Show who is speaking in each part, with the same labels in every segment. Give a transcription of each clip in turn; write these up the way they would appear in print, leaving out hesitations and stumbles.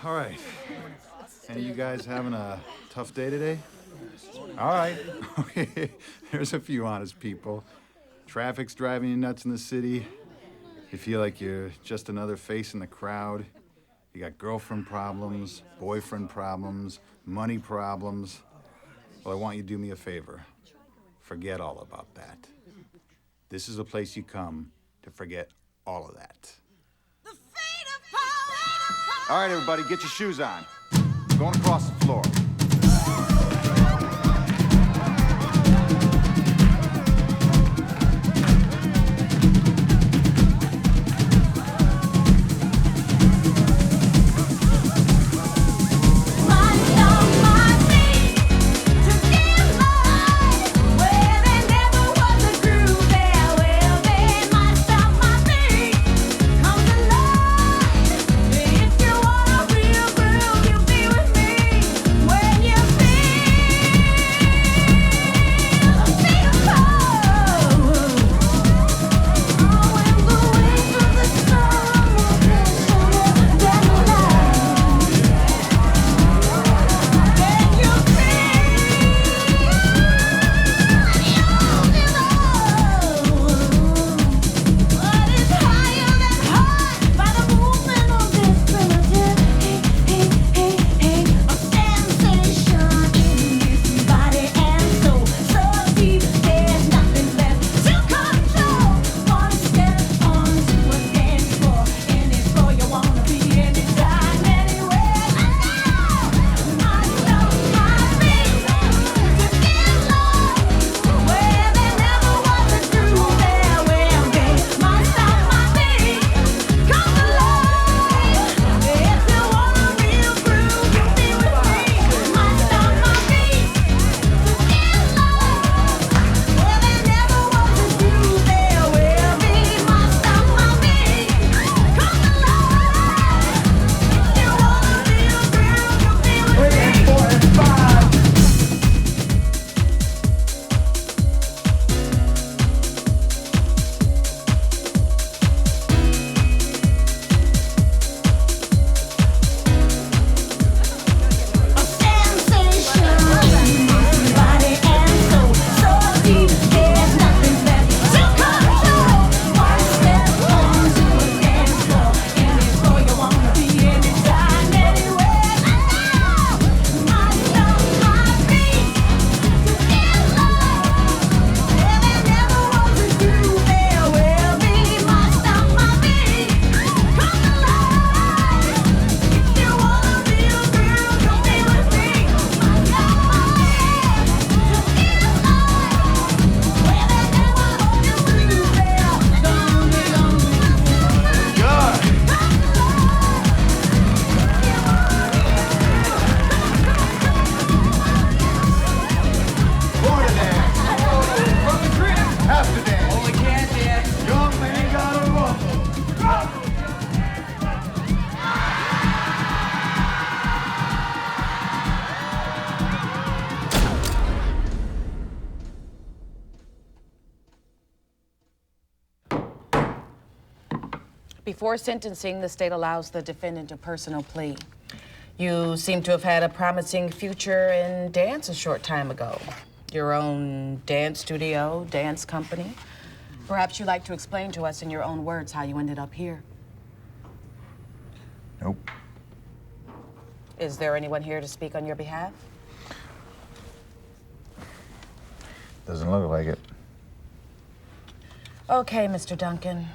Speaker 1: All right. Any of you guys having a tough day today? All right. Okay. There's a few honest people. Traffic's driving you nuts in the city. You feel like you're just another face in the crowd. You got girlfriend problems, boyfriend problems, money problems. Well, I want you to do me a favor. Forget all about that. This is a place you come to forget all of that. All right, everybody, get your shoes on. Going across the floor.
Speaker 2: Before sentencing, the state allows the defendant a personal plea. You seem to have had a promising future in dance a short time ago. Your own dance studio, dance company. Perhaps you'd like to explain to us in your own words how you ended up here.
Speaker 1: Nope.
Speaker 2: Is there anyone here to speak on your behalf?
Speaker 1: Doesn't look like it.
Speaker 2: Okay, Mr. Duncan.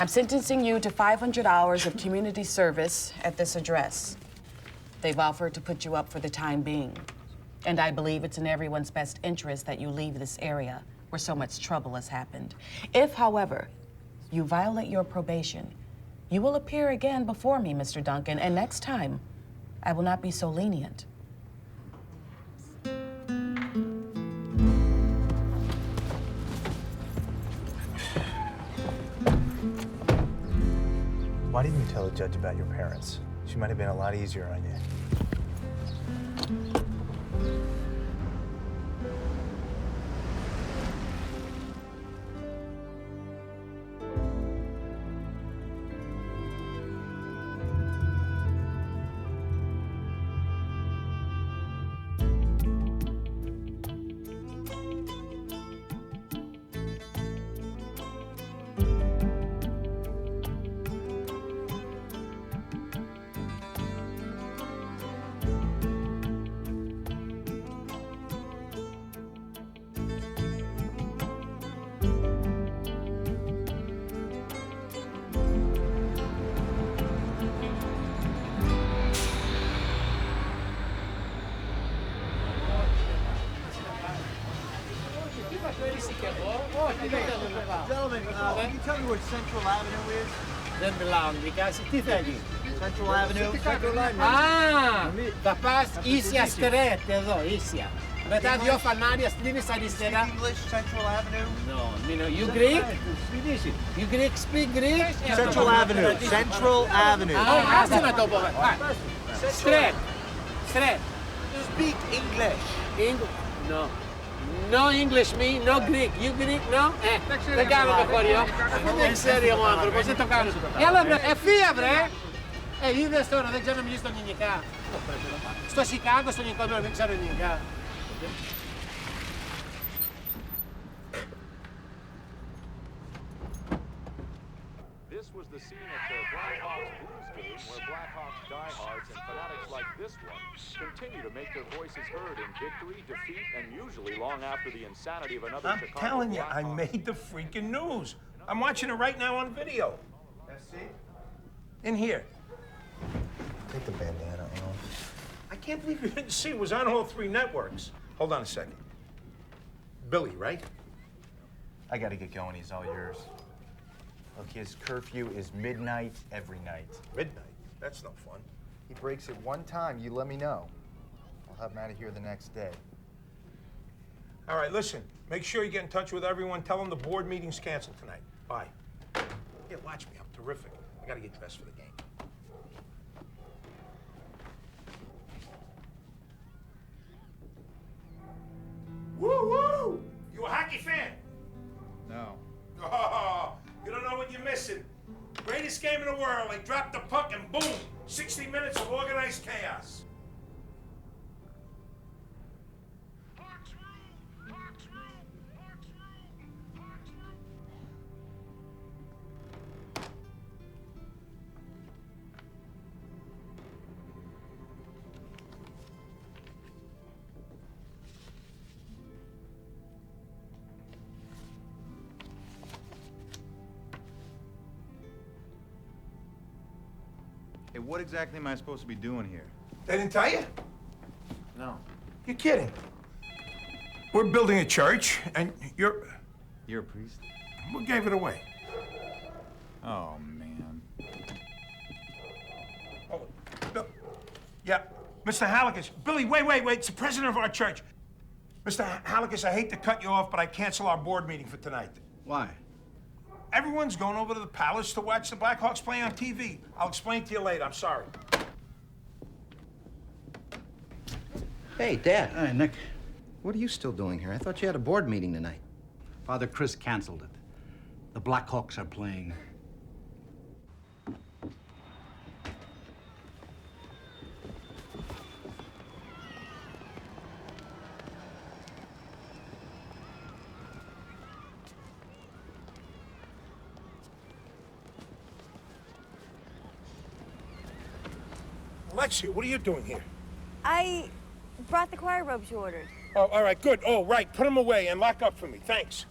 Speaker 2: I'm sentencing you to 500 hours of community service at this address. They've offered to put you up for the time being. And I believe it's in everyone's best interest that you leave this area where so much trouble has happened. If, however, you violate your probation, you will appear again before me, Mr. Duncan, and next time, I will not be so lenient.
Speaker 3: Why didn't you tell the judge about your parents? She might have been a lot easier on you. Gentlemen, can you tell me where Central Avenue is?
Speaker 4: Δεν μιλάω αγγλικά, τι θέλει.
Speaker 3: Central Avenue. Central Avenue.
Speaker 4: Α, θα πας ίσια στρέτ εδώ, ίσια. Μετά δυο φανάρια στρίβεις αριστερά.
Speaker 3: English, Central Avenue.
Speaker 4: No, you Greek? You Greek speak Greek?
Speaker 3: Central Avenue. Central Avenue.
Speaker 4: Άσε να το πω. Στρέτ. Στρέτ.
Speaker 3: Speak English.
Speaker 4: No. No English me, no Greek. You Greek, no? Δεν κάνουμε χωριό. Δεν ξέρει ο άνθρωπος, δεν το κάνουμε. Έλα βρε, ευθεία βρε. Είδες τώρα, δεν ξέρω να μιλήσει τον ελληνικά. Στο Σικάγο, στον Νικόλαο, δεν ξέρω ελληνικά.
Speaker 5: This was the scene at the Blackhawks Blues game where Blackhawks diehards and fanatics like this one continue to make their voices heard in victory, defeat, and usually long after the insanity of another
Speaker 6: I'm
Speaker 5: Chicago
Speaker 6: telling you, I
Speaker 5: Blackhawks.
Speaker 6: made the freaking news. I'm watching it right now on video. In here.
Speaker 3: Take the bandana off.
Speaker 6: I can't believe you didn't see it was on all three networks. Hold on a second. Billy, right?
Speaker 3: I gotta get going. He's all yours. Look, his curfew is midnight every night.
Speaker 6: Midnight? That's no fun.
Speaker 3: He breaks it one time, you let me know. I'll have him out of here the next day.
Speaker 6: All right, listen. Make sure you get in touch with everyone. Tell them the board meeting's canceled tonight. Bye. Yeah, watch me. I'm terrific. I gotta get dressed for the game. Woo-woo! You a hockey fan?
Speaker 1: No.
Speaker 6: Oh, you don't know what you're missing. Greatest game in the world. They drop the puck and boom, 60 minutes of organized chaos.
Speaker 1: Hey, what exactly am I supposed to be doing here?
Speaker 6: They didn't tell you?
Speaker 1: No.
Speaker 6: You're kidding. We're building a church, and you're...
Speaker 1: You're a priest?
Speaker 6: We gave it away.
Speaker 1: Oh, man.
Speaker 6: Oh, no. Yeah, Mr. Halleckis. Billy, wait. It's the president of our church. Mr. Halleckis, I hate to cut you off, but I cancel our board meeting for tonight.
Speaker 7: Why?
Speaker 6: Everyone's going over to the palace to watch the Blackhawks play on TV. I'll explain to you later. I'm sorry.
Speaker 7: Hey, Dad. Hi, Nick. What are you still doing here? I thought you had a board meeting tonight.
Speaker 8: Father Chris canceled it. The Blackhawks are playing.
Speaker 6: Alexia, what are you doing here?
Speaker 9: I brought the choir robes you ordered.
Speaker 6: Oh, all right, good. Oh, right. Put them away and lock up for me. Thanks.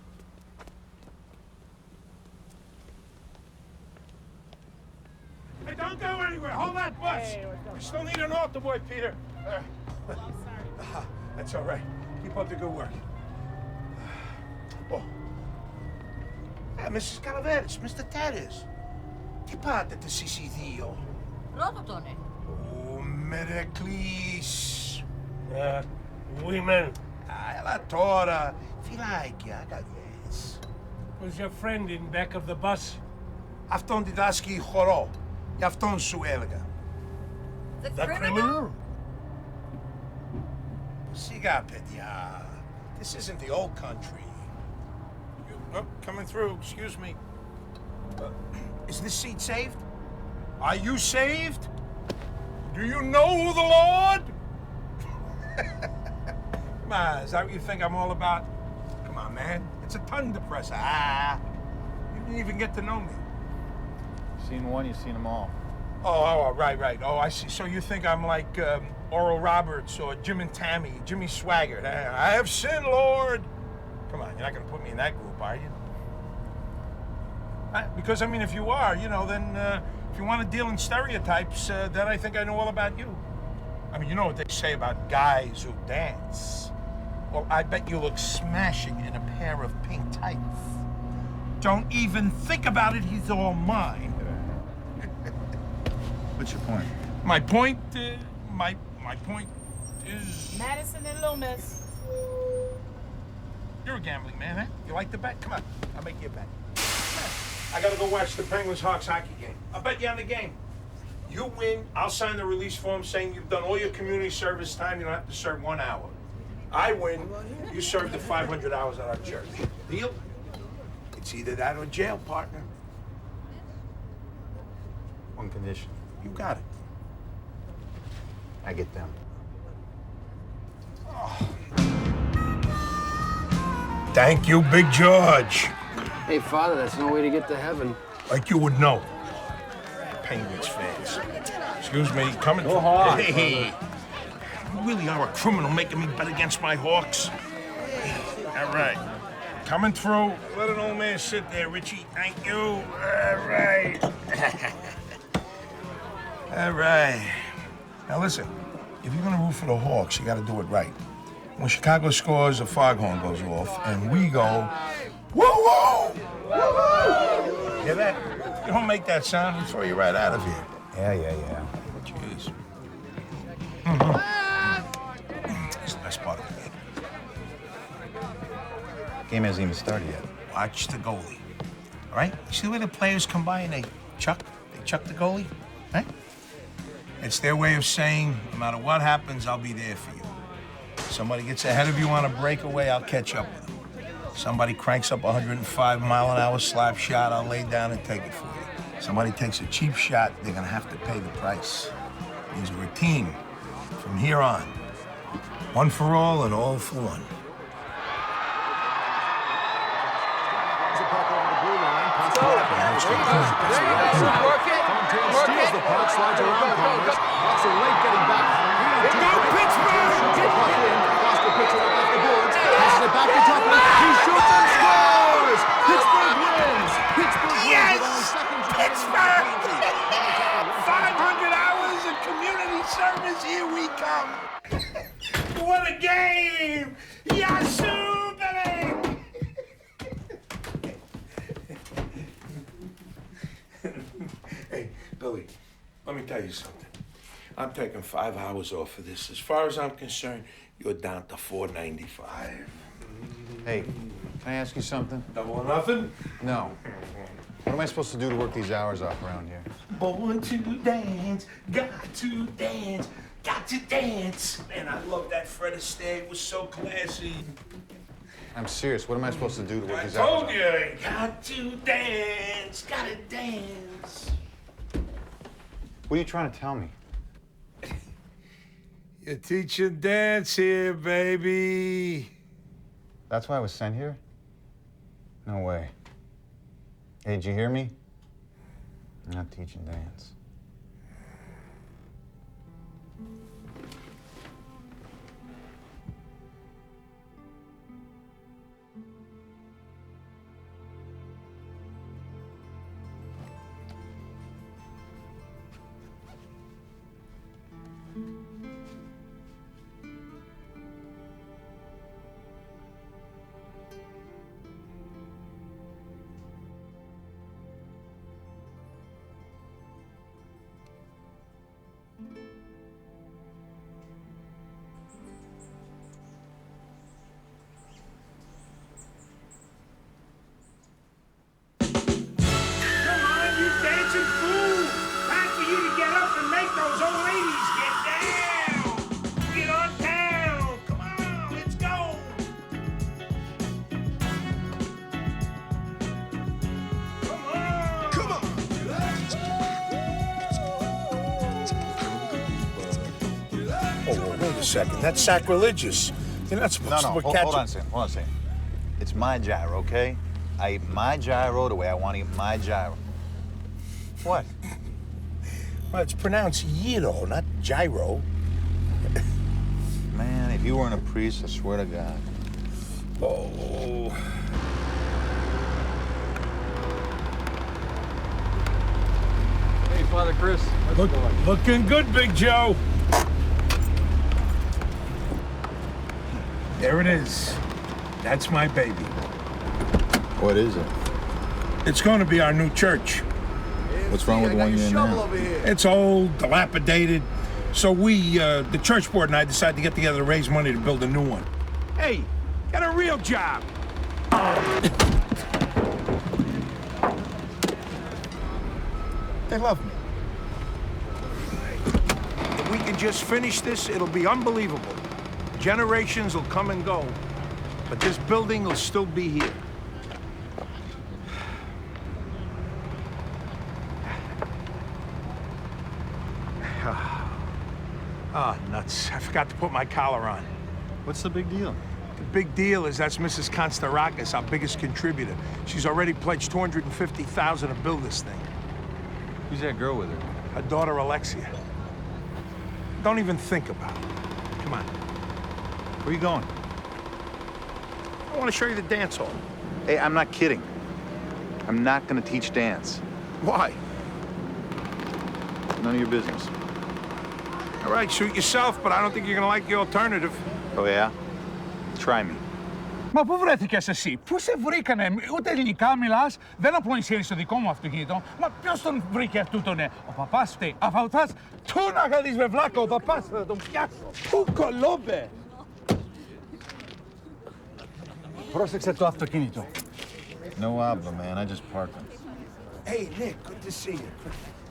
Speaker 6: Hey, don't go anywhere. Hold that bus. Hey, we still need an altar boy, Peter. I'm sorry. That's all right. Keep up the good work. Oh. Hey, Mrs. Calaveras, Mr. Tatters. Che parte ti si dio?
Speaker 9: Ρώτο
Speaker 6: Oh, Mericles. Women. La Tora. If you like, I got yes.
Speaker 10: Was your friend in back of the bus?
Speaker 6: Afton didaski choro. Yafton su elga.
Speaker 9: The criminal?
Speaker 6: Siga pedia. This isn't the old country. Oh, coming through. Excuse me. Is this seat saved? Are you saved? Do you know the Lord? Come on, is that what you think I'm all about? Come on, man. It's a tongue depressor. You didn't even get to know me.
Speaker 1: Seen one, you've seen them all.
Speaker 6: Oh, right. Oh, I see. So you think I'm like Oral Roberts or Jim and Tammy, Jimmy Swaggart. I have sinned, Lord. Come on, you're not going to put me in that group, are you? Because, I mean, if you are, you know, then if you want to deal in stereotypes, then I think I know all about you. I mean, you know what they say about guys who dance. Well, I bet you look smashing in a pair of pink tights. Don't even think about it. He's all mine.
Speaker 1: What's your point?
Speaker 6: My point, my point is...
Speaker 2: Madison and Loomis.
Speaker 6: You're a gambling man, huh? You like to bet? Come on, I'll make you a bet. I gotta go watch the Penguins-Hawks hockey game. I'll bet you on the game. You win, I'll sign the release form saying you've done all your community service time. You don't have to serve 1 hour. I win, you serve the 500 hours at our church. Deal? It's either that or jail, partner.
Speaker 1: One condition.
Speaker 6: You got it.
Speaker 1: I get them.
Speaker 6: Thank you, Big George.
Speaker 4: Hey, Father, that's no way to get to heaven.
Speaker 6: Like you would know. Penguins fans. Excuse me, coming
Speaker 4: Go hard.
Speaker 6: Hey, you really are a criminal making me bet against my Hawks. All right. Coming through. Let an old man sit there, Richie. Thank you. All right. All right. Now listen, if you're gonna root for the Hawks, you gotta do it right. When Chicago scores, a foghorn goes off, and we go, woo-woo! Woo-woo! Hear that? You don't make that sound, we throw you right out of here.
Speaker 1: Yeah.
Speaker 6: Jeez. It's the best part of the game.
Speaker 1: Game hasn't even started yet.
Speaker 6: Watch the goalie. All right? You see the way the players come by and they chuck the goalie? Right? It's their way of saying, no matter what happens, I'll be there for you. Somebody gets ahead of you on a breakaway, I'll catch up with them. Somebody cranks up a 105-mile-an-hour slap shot, I'll lay down and take it for you. Somebody takes a cheap shot, they're gonna have to pay the price. These are a team from here on. One for all and all for one.
Speaker 11: Steals the puck, slides around corners. Hawks are late getting back.
Speaker 6: Go Pittsburgh!
Speaker 11: Puck in. Foster picks it up off the boards. Passes it back to Duncan. He shoots and scores! Pittsburgh wins! Pittsburgh wins with only second to
Speaker 6: Pittsburgh! 500 hours of community service, here we come. What a game! Yazoo, baby! Hey, Billy, let me tell you something. I'm taking 5 hours off of this. As far as I'm concerned, you're down to $4.95.
Speaker 1: Hey, can I ask you something?
Speaker 6: Double or nothing?
Speaker 1: No. What am I supposed to do to work these hours off around here?
Speaker 6: Born to dance, got to dance, got to dance. Man, I love that Fred Astaire. It was so classy.
Speaker 1: I'm serious. What am I supposed to do to work
Speaker 6: I
Speaker 1: these hours
Speaker 6: told
Speaker 1: off?
Speaker 6: you, got to dance, gotta dance.
Speaker 1: What are you trying to tell me?
Speaker 6: You're teaching dance here, baby.
Speaker 1: That's why I was sent here? No way. Hey, did you hear me? I'm not teaching dance.
Speaker 6: Wait a second. That's sacrilegious. You're not supposed to catch
Speaker 1: hold on a second. It's my gyro, okay? I eat my gyro the way I want to eat my gyro. What?
Speaker 6: Well, it's pronounced gyro, not gyro.
Speaker 1: Man, if you weren't a priest, I swear to God.
Speaker 6: Oh.
Speaker 12: Hey, Father Chris. How's it going?
Speaker 6: Looking good, Big Joe. There it is. That's my baby.
Speaker 1: What is it?
Speaker 6: It's going to be our new church.
Speaker 1: What's wrong with the one you're in now?
Speaker 6: It's old, dilapidated. So we, the church board and I decided to get together to raise money to build a new one. Hey, get a real job. They love me. If we can just finish this, it'll be unbelievable. Generations will come and go, but this building will still be here. Ah, nuts. I forgot to put my collar on.
Speaker 1: What's the big deal?
Speaker 6: The big deal is that's Mrs. Konstarakis, our biggest contributor. She's already pledged $250,000 to build this thing.
Speaker 1: Who's that girl with her?
Speaker 6: Her daughter, Alexia. Don't even think about it. Come on.
Speaker 1: Where you going?
Speaker 6: I want to show you the dance hall.
Speaker 1: Hey, I'm not kidding. I'm not gonna teach dance.
Speaker 6: Why?
Speaker 1: None of your business.
Speaker 6: All right, suit yourself, but I don't think you're gonna like the alternative.
Speaker 1: Oh, yeah? Try me.
Speaker 13: Μα πού βρέθηκες εσύ, πού σε βρήκανε, ούτε ελληνικά μιλάς, δεν απλώνεις στο δικό μου αυτοκίνητο. Μα ποιος τον βρήκε αυτούτονε, ο παπάς φταίει. Αφαουτάς, του να γαδείς με βλάκα, ο παπάς θα τον πιάσω. Πού κολόμπε. Πρόσεξε το αυτοκίνητο.
Speaker 1: No habla, man. I just parked him.
Speaker 6: Hey, Nick, good to see you.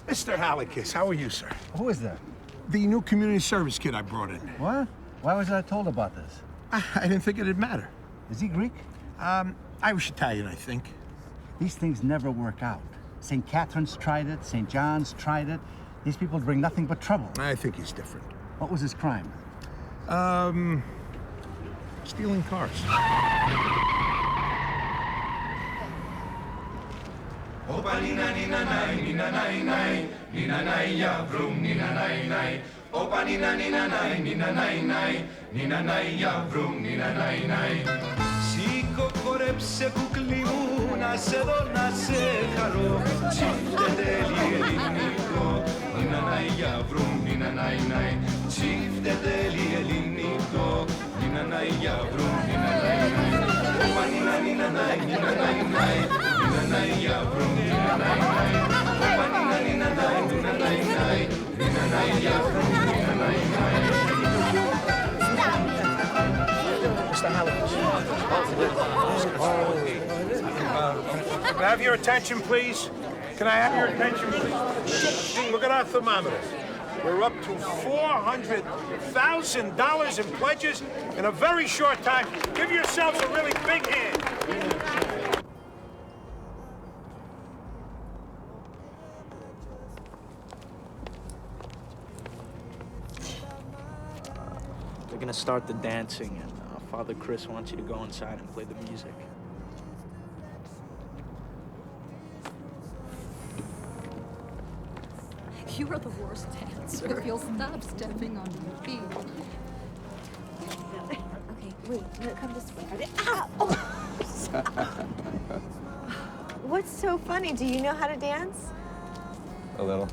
Speaker 6: Mr. Halakis, how are you, sir?
Speaker 8: Who is that?
Speaker 6: The new community service kid I brought in.
Speaker 8: What? Why was I told about this?
Speaker 6: I didn't think it'd matter.
Speaker 8: Is he Greek?
Speaker 6: Irish Italian, I think.
Speaker 8: These things never work out. St. Catherine's tried it, St. John's tried it. These people bring nothing but trouble.
Speaker 6: I think he's different.
Speaker 8: What was his crime?
Speaker 6: Stealing cars.
Speaker 11: Opa nina nina nai nina nai nai nina nai ya vroom nina nai nai. Opa nina nina nai nina nai nai nina nai ya vroom nina nai nai. Σήκω χορέψε κουκλί μου να σε δω να σε χαρώ. Τσίφτε τέλει ελληνικό νίνα νάι για vroom νίνα νάι νάι. Τσίφτε τέλει ελληνικό νίνα νάι για vroom νίνα νάι νάι. Opa nina nina nai nina nai nai nina nai ya vroom nina nai nai. Opa nina nina nai nina nai nai nina nai ya vroom nina nai nai.
Speaker 6: Mr. Halakis. Can I have your attention, please? Can I have your attention, please? Look at our thermometer. We're up to $400,000 in pledges in a very short time. Give yourselves a really big hand.
Speaker 14: They're gonna start the dancing, and Father Chris wants you to go inside and play the music.
Speaker 15: You are the worst dancer. If you'll stop stepping on your feet.
Speaker 9: Okay, wait, no, come this way. Ow! Oh. What's so funny? Do you know how to dance?
Speaker 1: A little.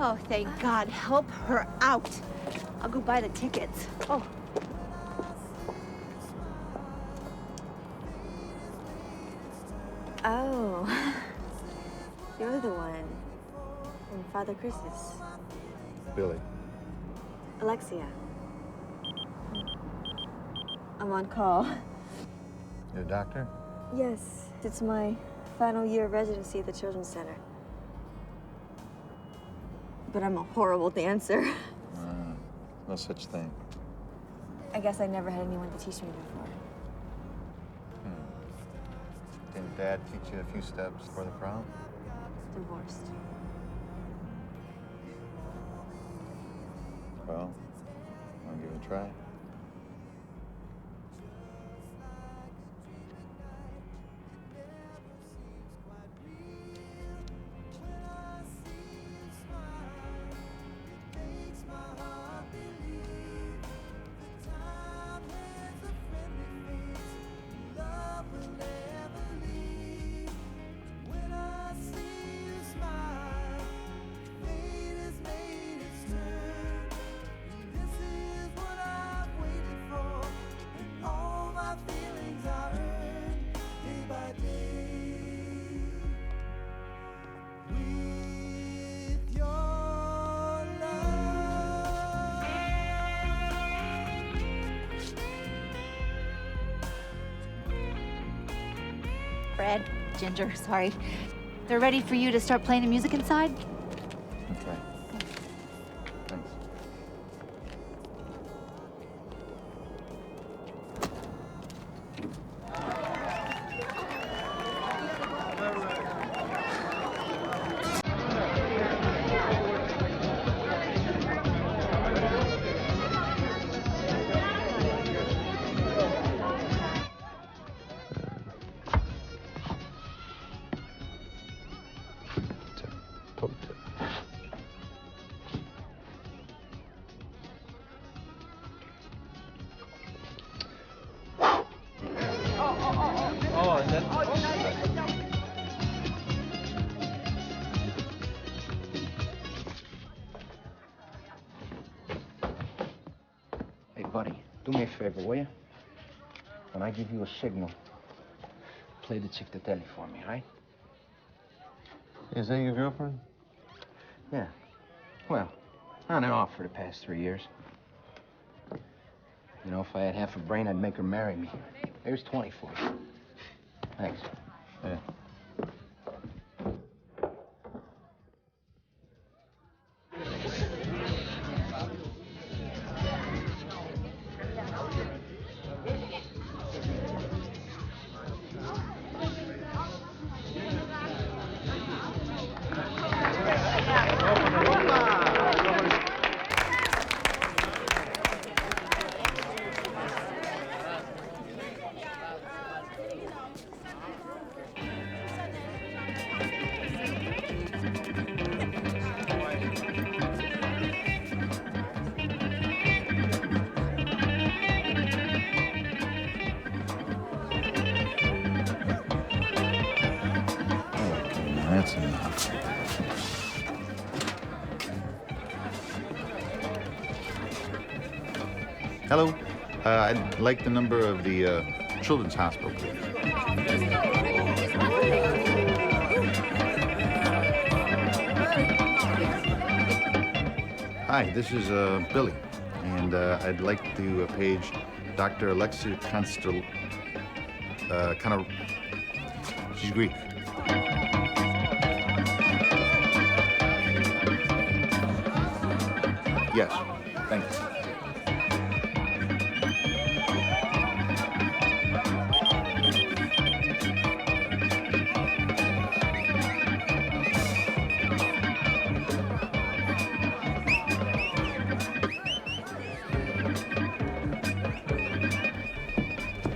Speaker 9: Oh, thank God. Help her out. I'll go buy the tickets. Oh. Oh. You're the one. From Father Chris's.
Speaker 1: Billy.
Speaker 9: Alexia. I'm on call.
Speaker 1: You a doctor?
Speaker 9: Yes, it's my final year of residency at the Children's Center. But I'm a horrible dancer.
Speaker 1: No such thing.
Speaker 9: I guess I never had anyone to teach me before.
Speaker 1: Didn't Dad teach you a few steps for the prom?
Speaker 9: Divorced.
Speaker 1: Well, wanna give it a try?
Speaker 9: Fred, Ginger, sorry. They're ready for you to start playing the music inside?
Speaker 1: Okay. Thanks.
Speaker 7: Hey, buddy, do me a favor, will you? When I give you a signal, play the chick the telly for me, all right?
Speaker 12: Is that your girlfriend?
Speaker 7: Yeah. Well, on and off for the past 3 years. You know, if I had half a brain, I'd make her marry me. Here's 20 for you. Thanks.
Speaker 1: Yeah. That's enough. Hello. I'd like the number of the children's hospital, please. Hi, this is Billy, and I'd like to page Dr. Alexia Constel. She's Greek. Yes, thanks.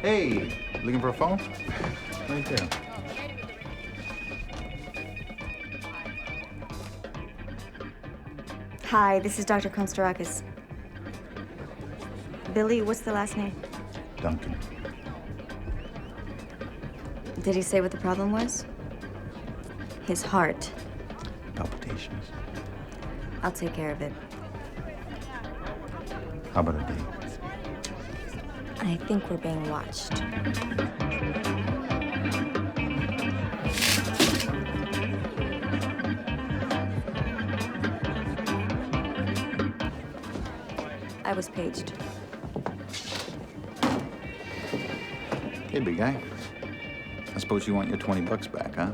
Speaker 1: Hey, looking for a phone? Right there.
Speaker 16: Hi, this is Dr. Konstarakis. Billy, what's the last name?
Speaker 1: Duncan.
Speaker 16: Did he say what the problem was? His heart.
Speaker 1: Palpitations.
Speaker 16: I'll take care of it.
Speaker 1: How about a date?
Speaker 16: I think we're being watched. I was paged.
Speaker 1: Hey, big guy. I suppose you want your $20 back, huh?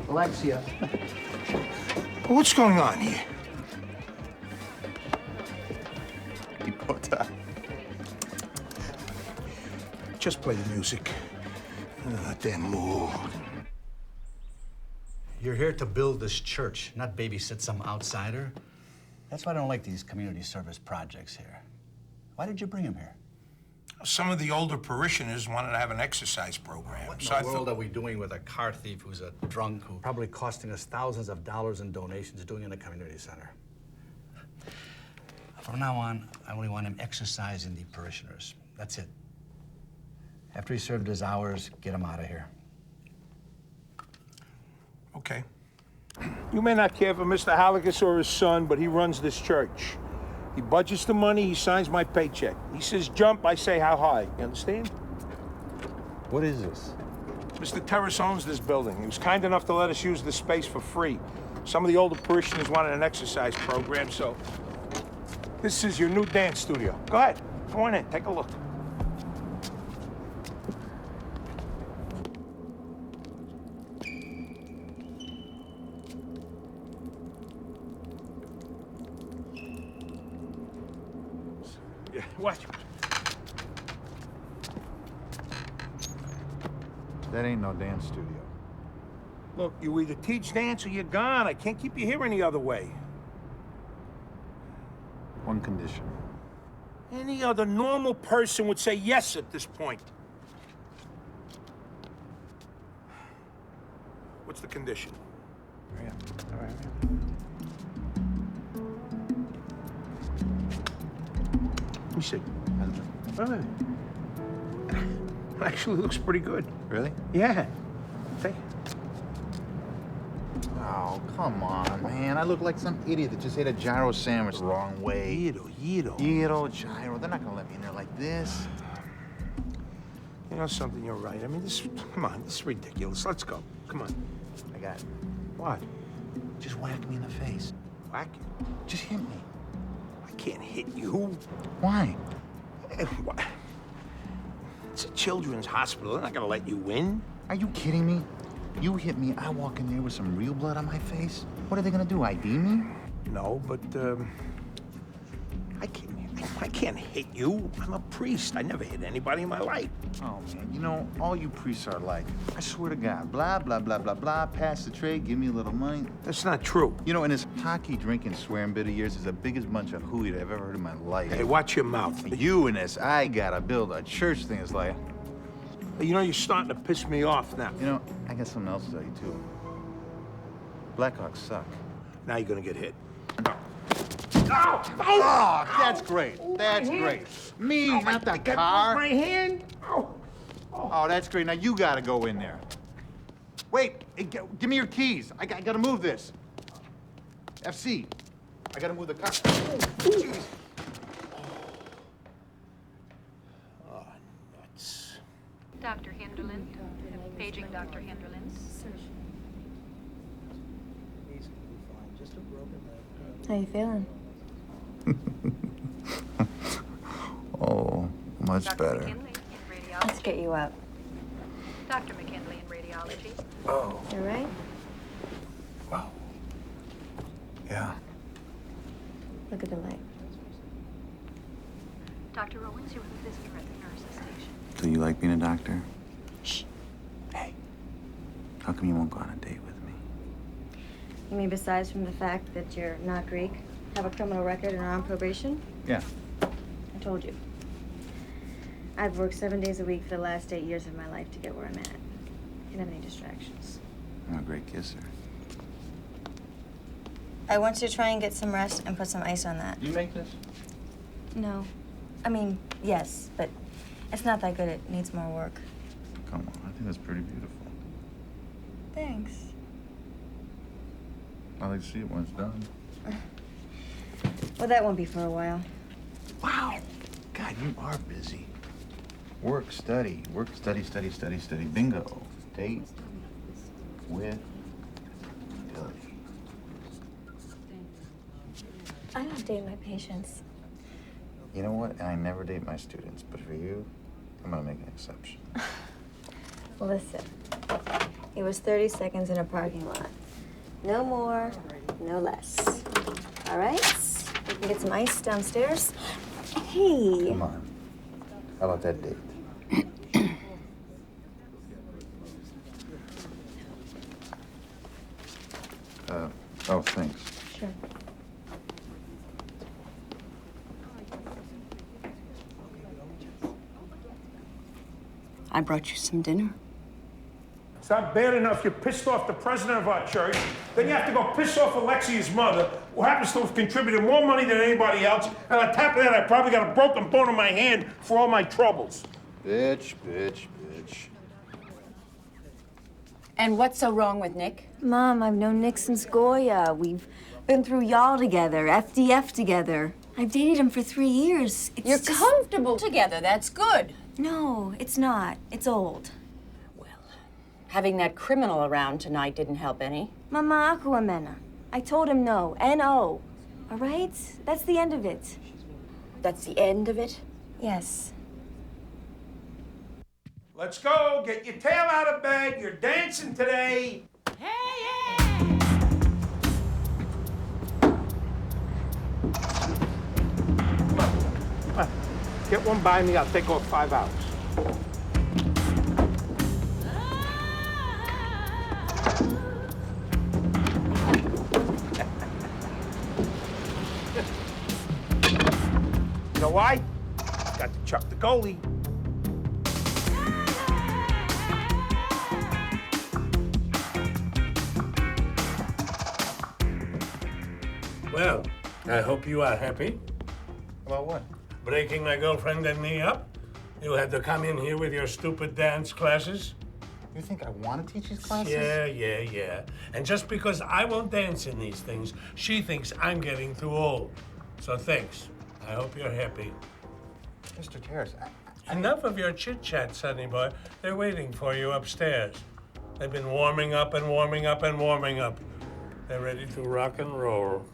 Speaker 7: Alexia.
Speaker 6: What's going on here? Just play the music. Damn mood.
Speaker 8: You're here to build this church, not babysit some outsider. That's why I don't like these community service projects here. Why did you bring him here?
Speaker 6: Some of the older parishioners wanted to have an exercise program.
Speaker 8: What in the world are we doing with a car thief who's a drunk who probably costing us thousands of dollars in donations doing in a community center? From now on, I only want him exercising the parishioners. That's it. After he served his hours, get him out of here.
Speaker 6: Okay. You may not care for Mr. Hallegas or his son, but he runs this church. He budgets the money, he signs my paycheck. He says jump, I say how high. You understand?
Speaker 12: What is this?
Speaker 6: Mr. Terrace owns this building. He was kind enough to let us use the space for free. Some of the older parishioners wanted an exercise program, so this is your new dance studio. Go ahead, come on in, take a look. Watch.
Speaker 1: That ain't no dance studio.
Speaker 6: Look, you either teach dance or you're gone. I can't keep you here any other way.
Speaker 1: One condition.
Speaker 6: Any other normal person would say yes at this point. What's the condition?
Speaker 1: Hurry up. All right.
Speaker 6: Let me see. Wait. Actually looks pretty good.
Speaker 1: Really?
Speaker 6: Yeah. Take it.
Speaker 1: Oh, come on, man. I look like some idiot that just ate a gyro sandwich the wrong way. Gyro, they're not gonna let me in there like this.
Speaker 6: You know something, you're right. I mean, come on, this is ridiculous. Let's go. Come on.
Speaker 1: I got it.
Speaker 6: What?
Speaker 1: Just whack me in the face.
Speaker 6: Whack you?
Speaker 1: Just hit me.
Speaker 6: I can't hit you.
Speaker 1: Why?
Speaker 6: What? It's a children's hospital. They're not gonna let you in.
Speaker 1: Are you kidding me? You hit me, I walk in there with some real blood on my face? What are they gonna do, ID me?
Speaker 6: No, but, I can't hit you. I'm a priest. I never hit anybody in my life.
Speaker 1: Oh, man, you know, all you priests are like, I swear to God, blah, blah, blah, blah, blah, pass the tray, give me a little money.
Speaker 6: That's not true.
Speaker 1: You know, in his hockey drinking, swearing bit of years is the biggest bunch of hooey I've ever heard in my life.
Speaker 6: Hey, watch your mouth.
Speaker 1: You and this, I gotta build a church thing is like...
Speaker 6: You know, you're starting to piss me off now.
Speaker 1: You know, I got something else to tell you, too. Blackhawks suck.
Speaker 6: Now you're gonna get hit.
Speaker 1: Ow! Oh, that's great. That's great. Me, not the car.
Speaker 6: My hand.
Speaker 1: Oh, that's great. Now you gotta go in there. Wait, give me your keys. I gotta move this. FC, I gotta move the car.
Speaker 6: Oh, nuts.
Speaker 15: Dr. Hinderland. Paging Dr. Hinderland.
Speaker 16: How you feeling?
Speaker 1: Oh, much
Speaker 15: Dr.
Speaker 1: better.
Speaker 15: McKinley in radiology.
Speaker 16: Let's get you up.
Speaker 15: Dr. McKinley in radiology.
Speaker 1: Oh.
Speaker 16: You all right?
Speaker 1: Wow. Yeah.
Speaker 16: Look at the light.
Speaker 15: Dr. Owens, you have a visitor at the nurse's station.
Speaker 1: Do you like being a doctor? Shh. Hey. How come you won't go on a date with me?
Speaker 16: You mean besides from the fact that you're not Greek, have a criminal record, and are on probation?
Speaker 1: Yeah.
Speaker 16: I told you. I've worked 7 days a week for the last 8 years of my life to get where I'm at. Can't have any distractions.
Speaker 1: I'm a great kisser.
Speaker 16: I want you to try and get some rest and put some ice on that.
Speaker 1: You make this?
Speaker 16: No. I mean, yes, but it's not that good. It needs more work.
Speaker 1: Come on, I think that's pretty beautiful.
Speaker 16: Thanks.
Speaker 1: I like to see it when it's done.
Speaker 16: Well, that won't be for a while.
Speaker 1: Wow. God, you are busy. Work, study, study. Bingo. Date with Billy.
Speaker 16: I don't date my patients.
Speaker 1: You know what? I never date my students, but for you, I'm gonna make an exception.
Speaker 16: Listen, it was 30 seconds in a parking lot. No more, no less. All right? We can get some ice downstairs. Hey.
Speaker 1: Come on. How about that date? Oh, thanks.
Speaker 16: Sure.
Speaker 2: I brought you some dinner.
Speaker 6: It's not bad enough you pissed off the president of our church. Then you have to go piss off Alexia's mother, who happens to have contributed more money than anybody else. And on top of that, I probably got a broken bone in my hand for all my troubles.
Speaker 1: Bitch.
Speaker 2: And what's so wrong with Nick?
Speaker 16: Mom, I've known Nick since Goya. We've been through y'all together, FDF together. I've dated him for 3 years.
Speaker 2: You're comfortable together. That's good.
Speaker 16: No, it's not. It's old.
Speaker 2: Having that criminal around tonight didn't help any.
Speaker 16: Mama Aquamena. I told him no. N-O. All right? That's the end of it.
Speaker 2: That's the end of it?
Speaker 16: Yes.
Speaker 6: Let's go. Get your tail out of bed. You're dancing today. Get one by me, I'll take off 5 hours. You know why? Got to chuck the goalie.
Speaker 10: Well, I hope you are happy.
Speaker 3: About what?
Speaker 10: Breaking my girlfriend and me up? You had to come in here with your stupid dance classes?
Speaker 1: You think I want to teach these classes?
Speaker 10: Yeah. And just because I won't dance in these things, she thinks I'm getting too old. So thanks. I hope you're happy.
Speaker 1: Mr. Terrace,
Speaker 10: Enough of your chit-chat, Sonny boy. They're waiting for you upstairs. They've been warming up and warming up and warming up. They're ready to rock and roll.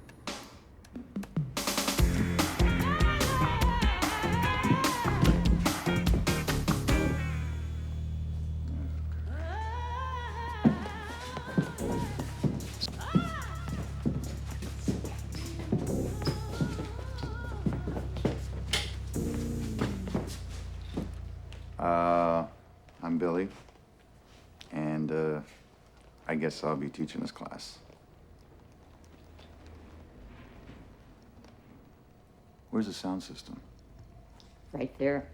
Speaker 1: I'm Billy, and I guess I'll be teaching this class. Where's the sound system?
Speaker 17: Right there.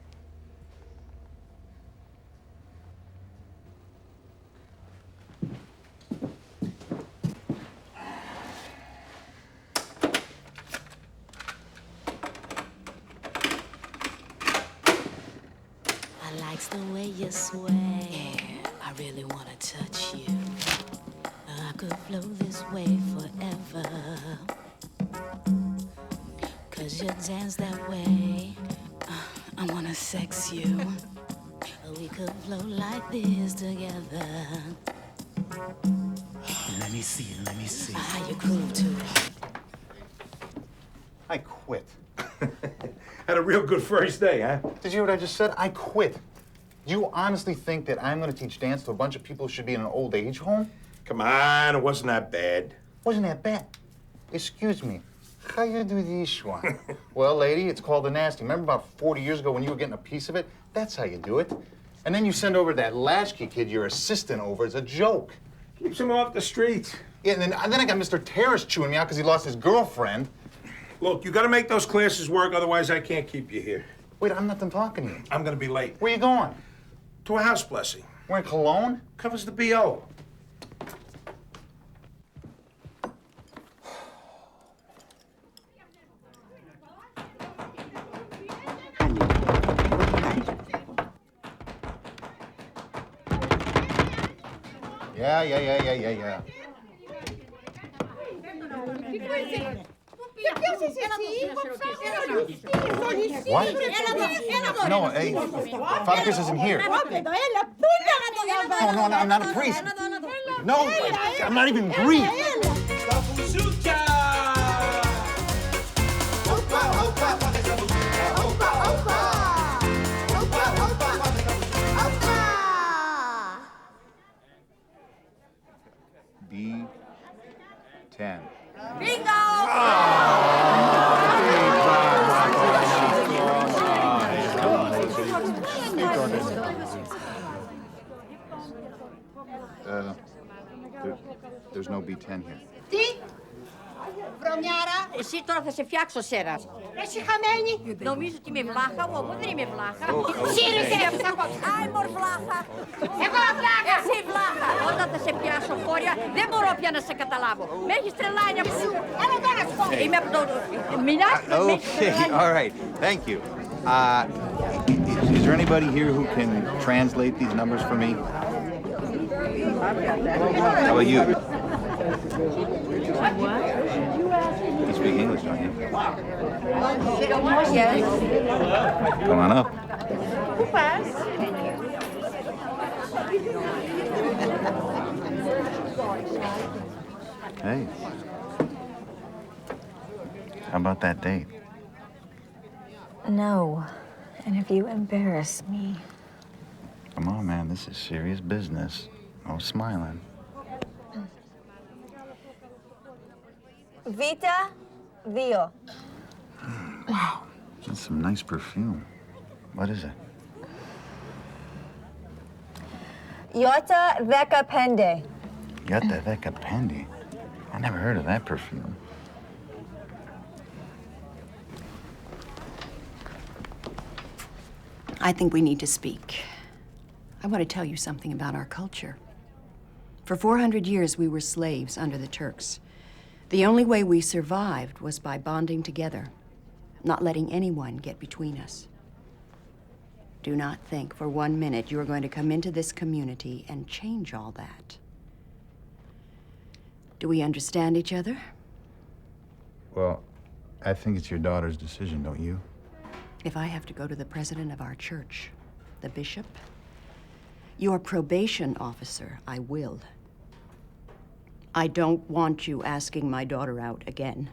Speaker 18: I likes the way you sway. I really wanna touch you. I could flow this way forever. 'Cause you dance that way. I wanna sex you. We could flow like this together.
Speaker 3: Let me see.
Speaker 18: How you groove to it.
Speaker 1: I quit.
Speaker 6: Had a real good first day, huh?
Speaker 1: Did you hear what I just said? I quit. You honestly think that I'm going to teach dance to a bunch of people who should be in an old age home?
Speaker 6: Come on, it wasn't that bad.
Speaker 1: Wasn't that bad? Excuse me. How you do this one? Well, lady, it's called a nasty. Remember about 40 years ago when you were getting a piece of it? That's how you do it. And then you send over that latchkey kid, your assistant, over as a joke.
Speaker 6: Keeps him off the streets.
Speaker 1: Yeah, and then I got Mr. Terrace chewing me out because he lost his girlfriend.
Speaker 6: Look, you gotta make those classes work, otherwise I can't keep you here.
Speaker 1: Wait, I'm not done talking to you.
Speaker 6: I'm gonna be late.
Speaker 1: Where you going?
Speaker 6: To a house blessing.
Speaker 1: We're in Cologne?
Speaker 6: Covers the BO.
Speaker 1: Yeah. What? No, hey, Father Chris isn't here. No, I'm not a priest. No, I'm not even Greek. B10.
Speaker 18: Bingo!
Speaker 1: There's no B10 here.
Speaker 9: Τι! Βρωμιάρα!
Speaker 17: Εσύ τώρα θα σε φτιάξω, Σέρα.
Speaker 9: Εσύ χαμένη!
Speaker 17: Νομίζω ότι είμαι βλάχα, εγώ δεν είμαι βλάχα.
Speaker 9: Σύρεσε!
Speaker 17: Άι, μωρ βλάχα.
Speaker 9: Εγώ βλάχα!
Speaker 17: Εσύ βλάχα. Όταν θα σε πιάσω, χώρια, δεν μπορώ πια να σε καταλάβω. Με έχεις τρελάνια που σου.
Speaker 9: Έλα εδώ να σου πω.
Speaker 17: Είμαι από το... Μιλάς, με έχεις
Speaker 1: Okay,
Speaker 17: τρελάνια.
Speaker 1: all right. Thank you. Is there anybody here who can translate these numbers for me? How about you? You speak English, don't you?
Speaker 17: Yes.
Speaker 1: Come on up. Hey. How about that date?
Speaker 16: No. And if you embarrass me.
Speaker 1: Come on, man. This is serious business. No smiling.
Speaker 16: Vita, Vio.
Speaker 1: Wow. That's some nice perfume. What is it?
Speaker 16: Iota Veca Pende.
Speaker 1: Iota Veca Pende? I never heard of that perfume.
Speaker 19: I think we need to speak. I want to tell you something about our culture. For 400 years, we were slaves under the Turks. The only way we survived was by bonding together, not letting anyone get between us. Do not think for 1 minute you are going to come into this community and change all that. Do we understand each other?
Speaker 1: Well, I think it's your daughter's decision, don't you?
Speaker 19: If I have to go to the president of our church, the bishop, your probation officer, I will. I don't want you asking my daughter out again.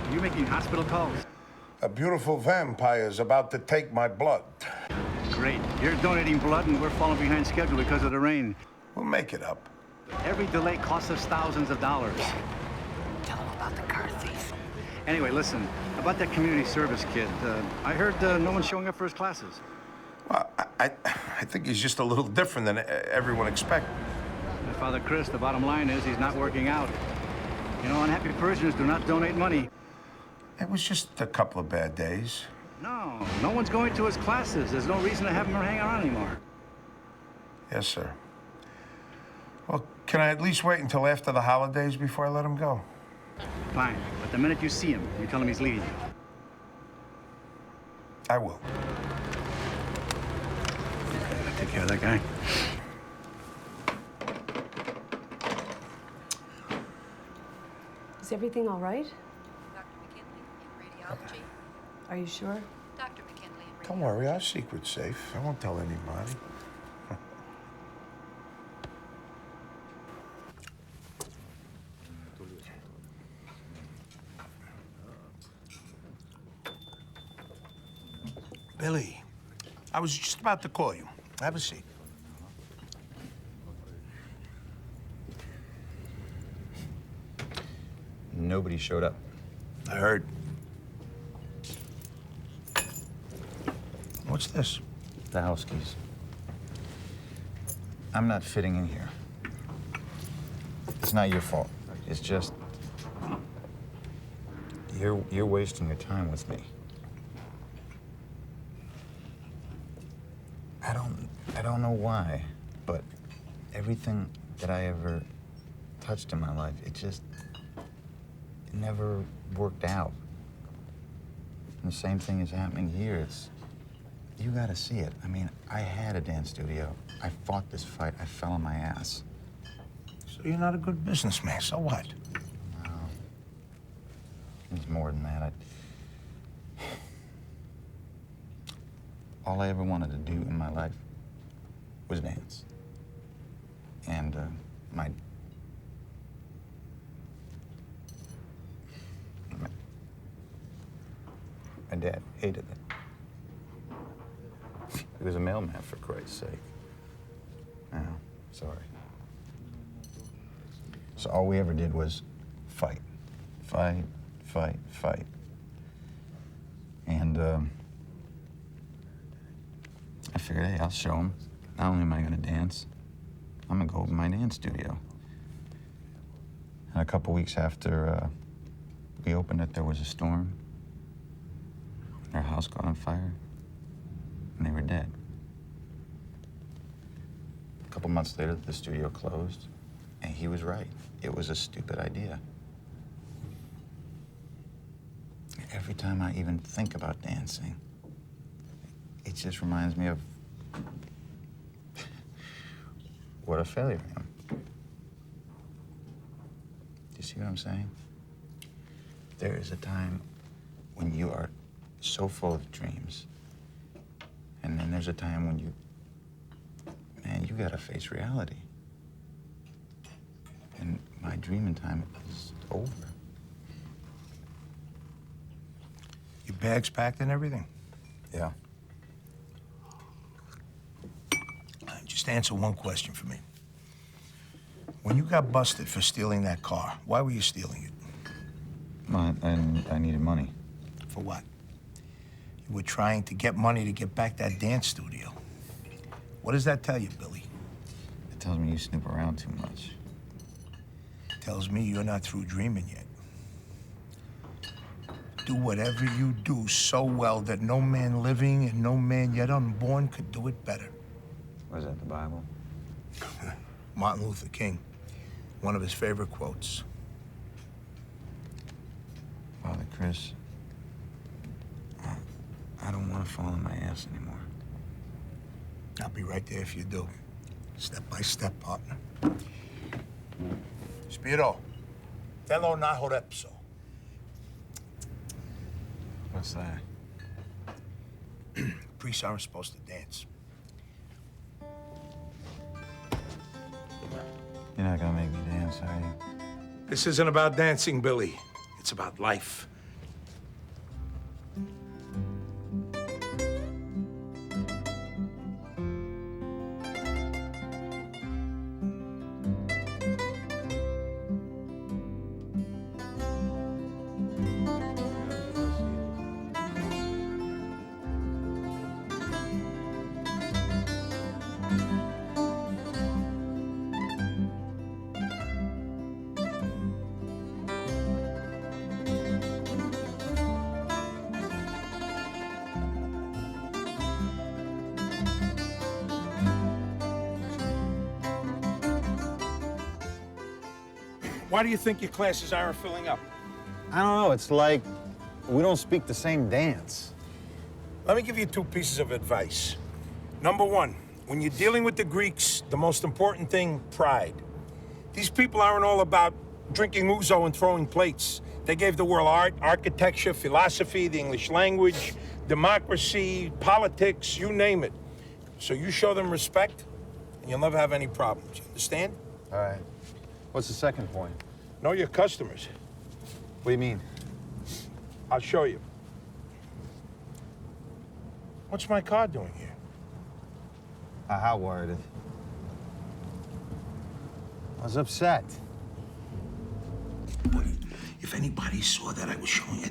Speaker 8: Are you making hospital calls?
Speaker 6: A beautiful vampire's about to take my blood.
Speaker 8: Great. You're donating blood and we're falling behind schedule because of the rain.
Speaker 6: We'll make it up.
Speaker 8: Every delay costs us thousands of dollars.
Speaker 19: Tell him about the car thief.
Speaker 8: Anyway, listen, about that community service kid. I heard no one's showing up for his classes.
Speaker 6: Well, I think he's just a little different than everyone expected.
Speaker 8: Father Chris, the bottom line is he's not working out. You know, unhappy parishioners do not donate money.
Speaker 6: It was just a couple of bad days.
Speaker 8: No one's going to his classes. There's no reason to have him hang around anymore.
Speaker 6: Yes, sir. Well, can I at least wait until after the holidays before I let him go?
Speaker 8: Fine, but the minute you see him, you tell him he's leaving you.
Speaker 6: I will.
Speaker 8: I'll take care of that guy.
Speaker 20: Is everything all right? Are you sure?
Speaker 6: Don't worry, our secret's safe. I won't tell anybody. Billy, I was just about to call you. Have a seat.
Speaker 1: Nobody showed up.
Speaker 6: I heard. What's this?
Speaker 1: The house keys. I'm not fitting in here. It's not your fault. It's just you're wasting your time with me. I don't know why, but everything that I ever touched in my life, it never worked out. And the same thing is happening here. You gotta see it. I mean, I had a dance studio. I fought this fight. I fell on my ass.
Speaker 6: So you're not a good businessman, so what?
Speaker 1: No. It's more than that. All I ever wanted to do in my life was dance. And my dad hated it. He was a mailman, for Christ's sake. No, sorry. So all we ever did was fight. Fight, fight, fight. And I figured, hey, I'll show him. Not only am I gonna dance, I'm gonna go open my dance studio. And a couple weeks after we opened it, there was a storm. Their house caught on fire, and they were dead. A couple months later, the studio closed, and he was right. It was a stupid idea. Every time I even think about dancing, it just reminds me of what a failure I am. Do you see what I'm saying? There is a time when you are so full of dreams, and then there's a time when you gotta face reality. And
Speaker 3: my dreaming time is over.
Speaker 6: Your bag's packed and everything?
Speaker 3: Yeah.
Speaker 6: Just answer one question for me. When you got busted for stealing that car, why were you stealing it?
Speaker 3: I needed money.
Speaker 6: For what? You were trying to get money to get back that dance studio. What does that tell you, Billy?
Speaker 3: It tells me you snoop around too much.
Speaker 6: It tells me you're not through dreaming yet. Do whatever you do so well that no man living and no man yet unborn could do it better.
Speaker 3: Was that the Bible?
Speaker 6: Martin Luther King, one of his favorite quotes.
Speaker 3: Father Chris, I don't want to fall on my ass anymore.
Speaker 6: I'll be right there if you do. Step by step, partner. Spiro, telo nahorepso.
Speaker 3: What's that?
Speaker 6: Priests aren't supposed to dance.
Speaker 3: You're not gonna make me dance, are you?
Speaker 6: This isn't about dancing, Billy. It's about life. Why do you think your classes aren't filling up?
Speaker 1: I don't know. It's like we don't speak the same dance.
Speaker 6: Let me give you two pieces of advice. Number one, when you're dealing with the Greeks, the most important thing, pride. These people aren't all about drinking ouzo and throwing plates. They gave the world art, architecture, philosophy, the English language, democracy, politics, you name it. So you show them respect, and you'll never have any problems. You understand?
Speaker 1: All right. What's the second point?
Speaker 6: Know your customers.
Speaker 1: What do you mean?
Speaker 6: I'll show you. What's my car doing here?
Speaker 1: How worried? I was upset.
Speaker 6: If anybody saw that I was showing you,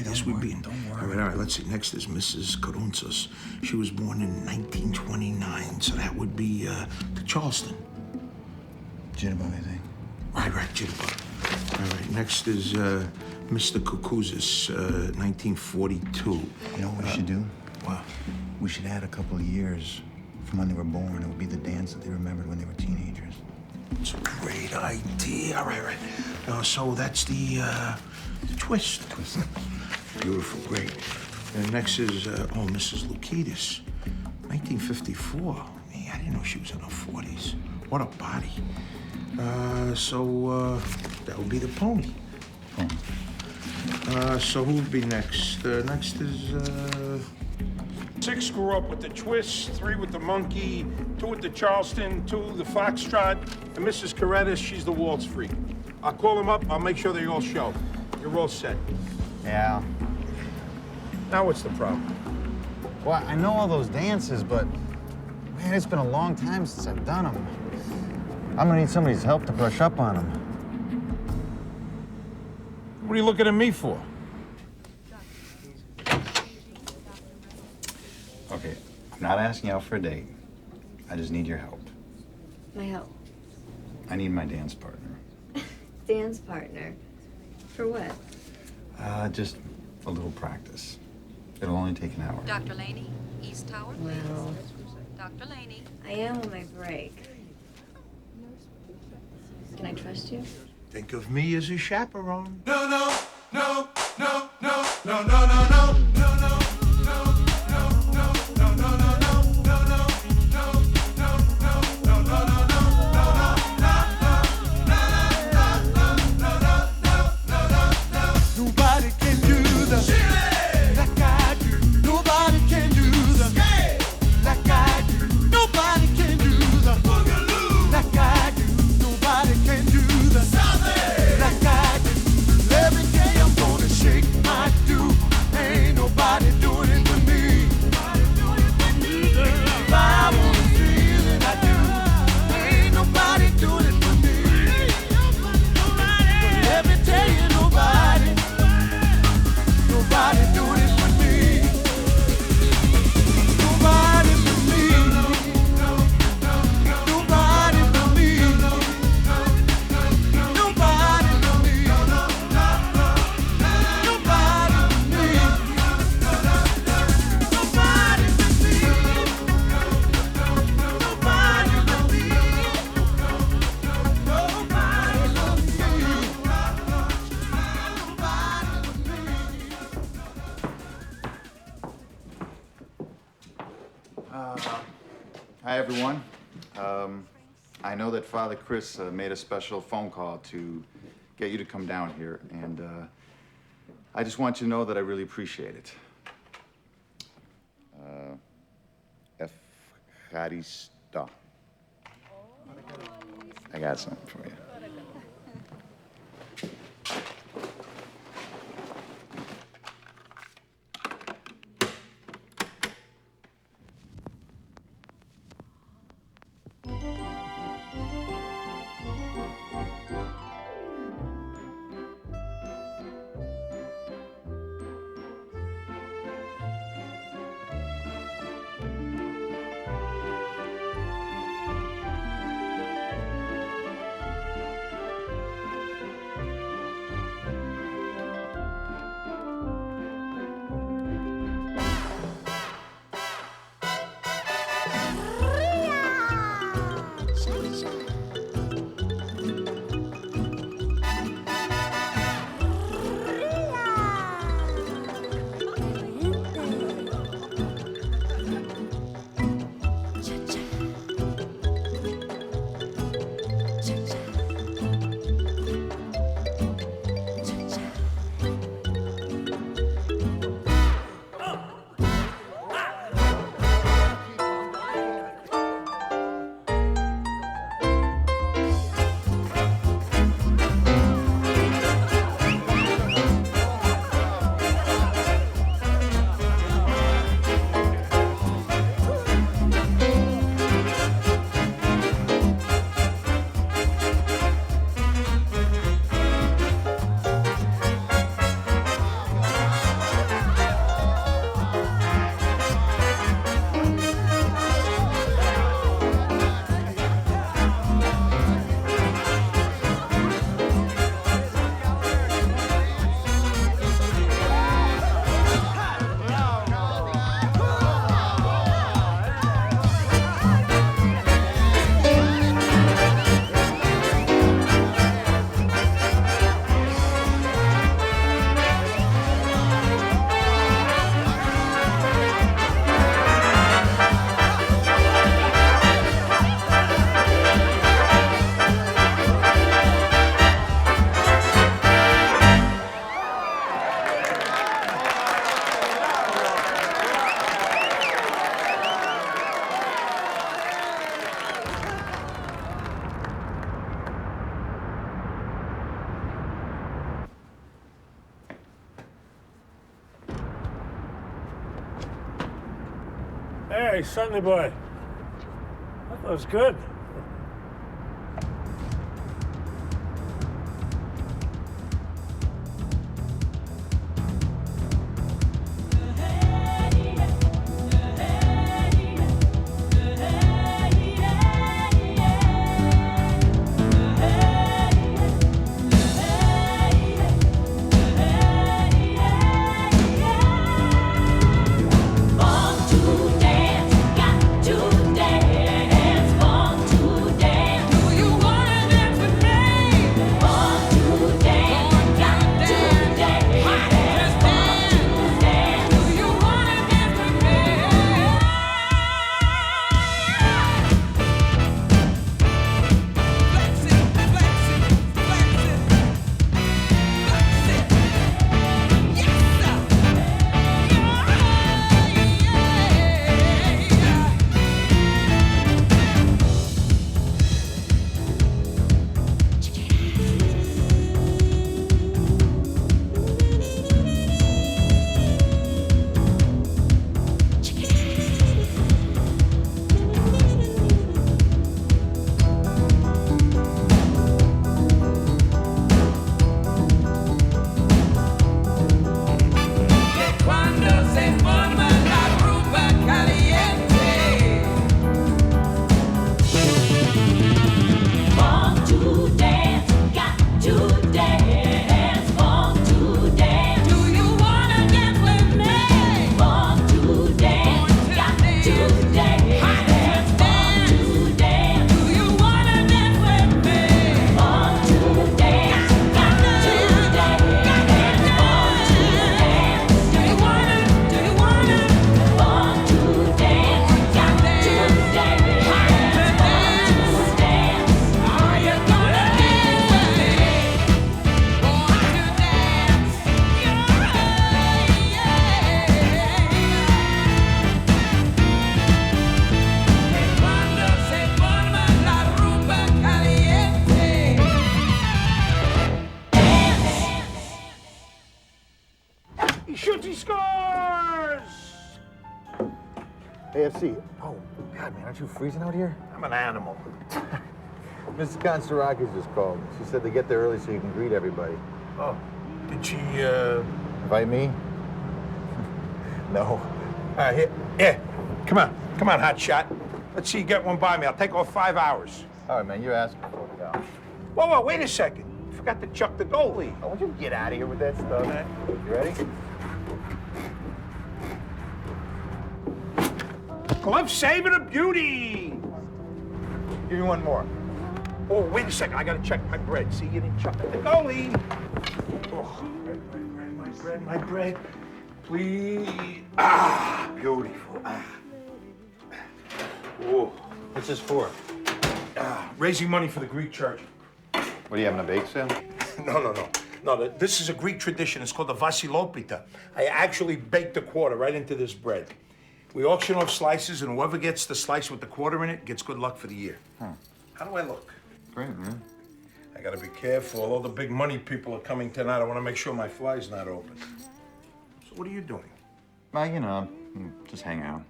Speaker 6: this would be... All right, let's see. Next is Mrs. Krantz. She was born in 1929, so that would be to Charleston.
Speaker 3: Jitterbug, I think.
Speaker 6: Right, Jitterbug. All right, next is Mr. Kukuzis, 1942.
Speaker 3: You know what we should do?
Speaker 6: What?
Speaker 3: We should add a couple of years from when they were born. It would be the dance that they remembered when they were teenagers.
Speaker 6: It's a great idea. All right. So that's the twist. Beautiful, great. And next is, Mrs. Lukitis, 1954. Man, I didn't know she was in her 40s. What a body. So that would be the pony. So who would be next? Next is, 6 grew up with the twist, 3 with the monkey, 2 with the Charleston, 2 the foxtrot, and Mrs. Skeriotis, she's the waltz freak. I'll call them up, I'll make sure they all show. You're all set.
Speaker 1: Yeah.
Speaker 6: Now what's the problem?
Speaker 1: Well, I know all those dances, but man, it's been a long time since I've done them. I'm gonna need somebody's help to brush up on them.
Speaker 6: What are you looking at me for?
Speaker 1: Okay, I'm not asking you out for a date. I just need your help.
Speaker 16: My help.
Speaker 1: I need my dance partner.
Speaker 16: Dance partner. For what?
Speaker 1: Just a little practice. It'll only take an hour.
Speaker 15: Dr. Laney, East Tower, please.
Speaker 16: Well,
Speaker 15: Dr. Laney.
Speaker 16: I am on my break. Can I trust you?
Speaker 6: Think of me as a chaperone.
Speaker 11: No. Nobody can do the shit like I do. Nobody can do the skate like I do. Nobody can do the boogaloo like I do. Nobody can do the
Speaker 1: I know that Father Chris made a special phone call to get you to come down here, and I just want you to know that I really appreciate it. Efcharisto. I got something for you.
Speaker 10: Hey, Sonny boy. That was good.
Speaker 18: Born to dance, got to dance. Born to
Speaker 3: a seat. Oh, God, man, aren't you freezing out here?
Speaker 6: I'm an animal.
Speaker 3: Mrs. Konstarakis just called. She said to get there early so you can greet everybody.
Speaker 6: Oh, did she,
Speaker 3: Invite me? No.
Speaker 6: Here, come on, hotshot. Let's see you get one by me. I'll take off 5 hours.
Speaker 3: All right, man, you're asking for it now.
Speaker 6: Whoa, wait a second. You forgot to chuck the goalie.
Speaker 3: Oh, won't you get out of here with that stuff? You ready?
Speaker 6: Glove saving a beauty.
Speaker 3: Give me one more.
Speaker 6: Oh, wait a second. I gotta check my bread. See, you didn't chuck the goalie. Oh, my bread. Please. Ah, beautiful. Ah. Oh.
Speaker 3: What's this for?
Speaker 6: Raising money for the Greek church.
Speaker 3: What, are you having a bake sale?
Speaker 6: No, this is a Greek tradition. It's called the Vasilopita. I actually baked a quarter right into this bread. We auction off slices, and whoever gets the slice with the quarter in it gets good luck for the year. How do I look?
Speaker 3: Great, man.
Speaker 6: I gotta be careful. All the big money people are coming tonight. I want to make sure my fly's not open. So what are you doing?
Speaker 1: Well, you know, just hang out.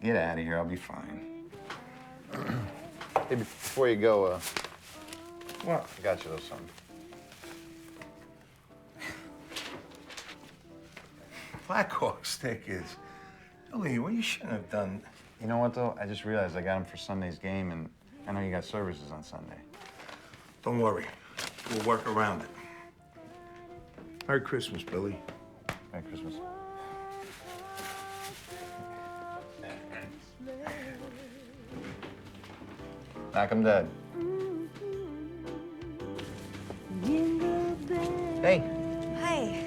Speaker 1: Get out of here. I'll be fine.
Speaker 3: Hey, before you go,
Speaker 6: What?
Speaker 3: I got you a little something.
Speaker 6: Blackhawk stickers. Billy, what you shouldn't have done.
Speaker 1: You know what, though? I just realized I got them for Sunday's game, and I know you got services on Sunday.
Speaker 6: Don't worry. We'll work around it. Merry Christmas, Billy.
Speaker 1: Merry Christmas. Knock 'em dead.
Speaker 14: Hey,
Speaker 16: Hi.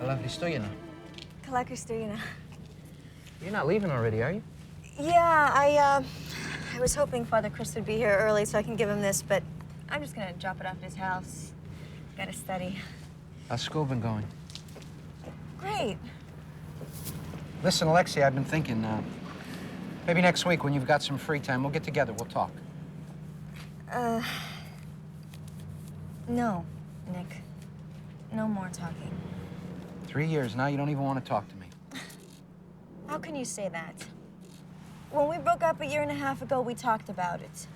Speaker 14: kalaki stoyina.
Speaker 16: Kalaki Skeriotis.
Speaker 14: You're not leaving already, are you?
Speaker 16: Yeah, I was hoping Father Chris would be here early so I can give him this, but I'm just gonna drop it off at his house. Gotta study.
Speaker 14: How's school been going?
Speaker 16: Great.
Speaker 14: Listen, Alexei, I've been thinking, maybe next week when you've got some free time, we'll get together, we'll talk.
Speaker 16: No, Nick. No more talking.
Speaker 14: 3 years now, you don't even want to talk to me.
Speaker 16: How can you say that? When we broke up a year and a half ago, we talked about it.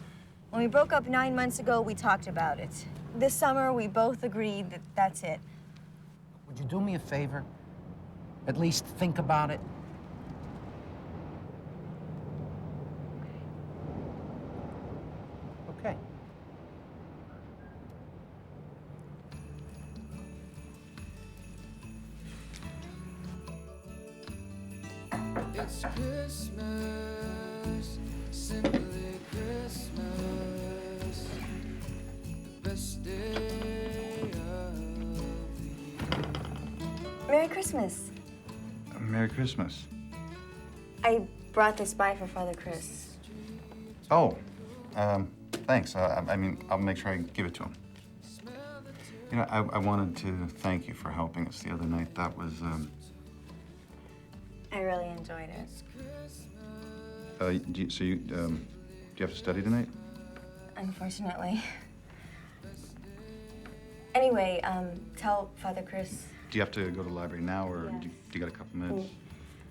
Speaker 16: When we broke up 9 months ago, we talked about it. This summer, we both agreed that that's it.
Speaker 14: Would you do me a favor? At least think about it? Okay.
Speaker 11: It's Christmas, simply Christmas, the best day of the year.
Speaker 16: Merry Christmas.
Speaker 1: Merry Christmas.
Speaker 16: I brought this by for Father Chris.
Speaker 1: Oh, thanks. I mean, I'll make sure I give it to him. You know, I wanted to thank you for helping us the other night. That was,
Speaker 16: I really enjoyed it.
Speaker 1: do you have to study tonight?
Speaker 16: Unfortunately. Anyway, tell Father Chris.
Speaker 1: Do you have to go to the library now, or do you got a couple minutes?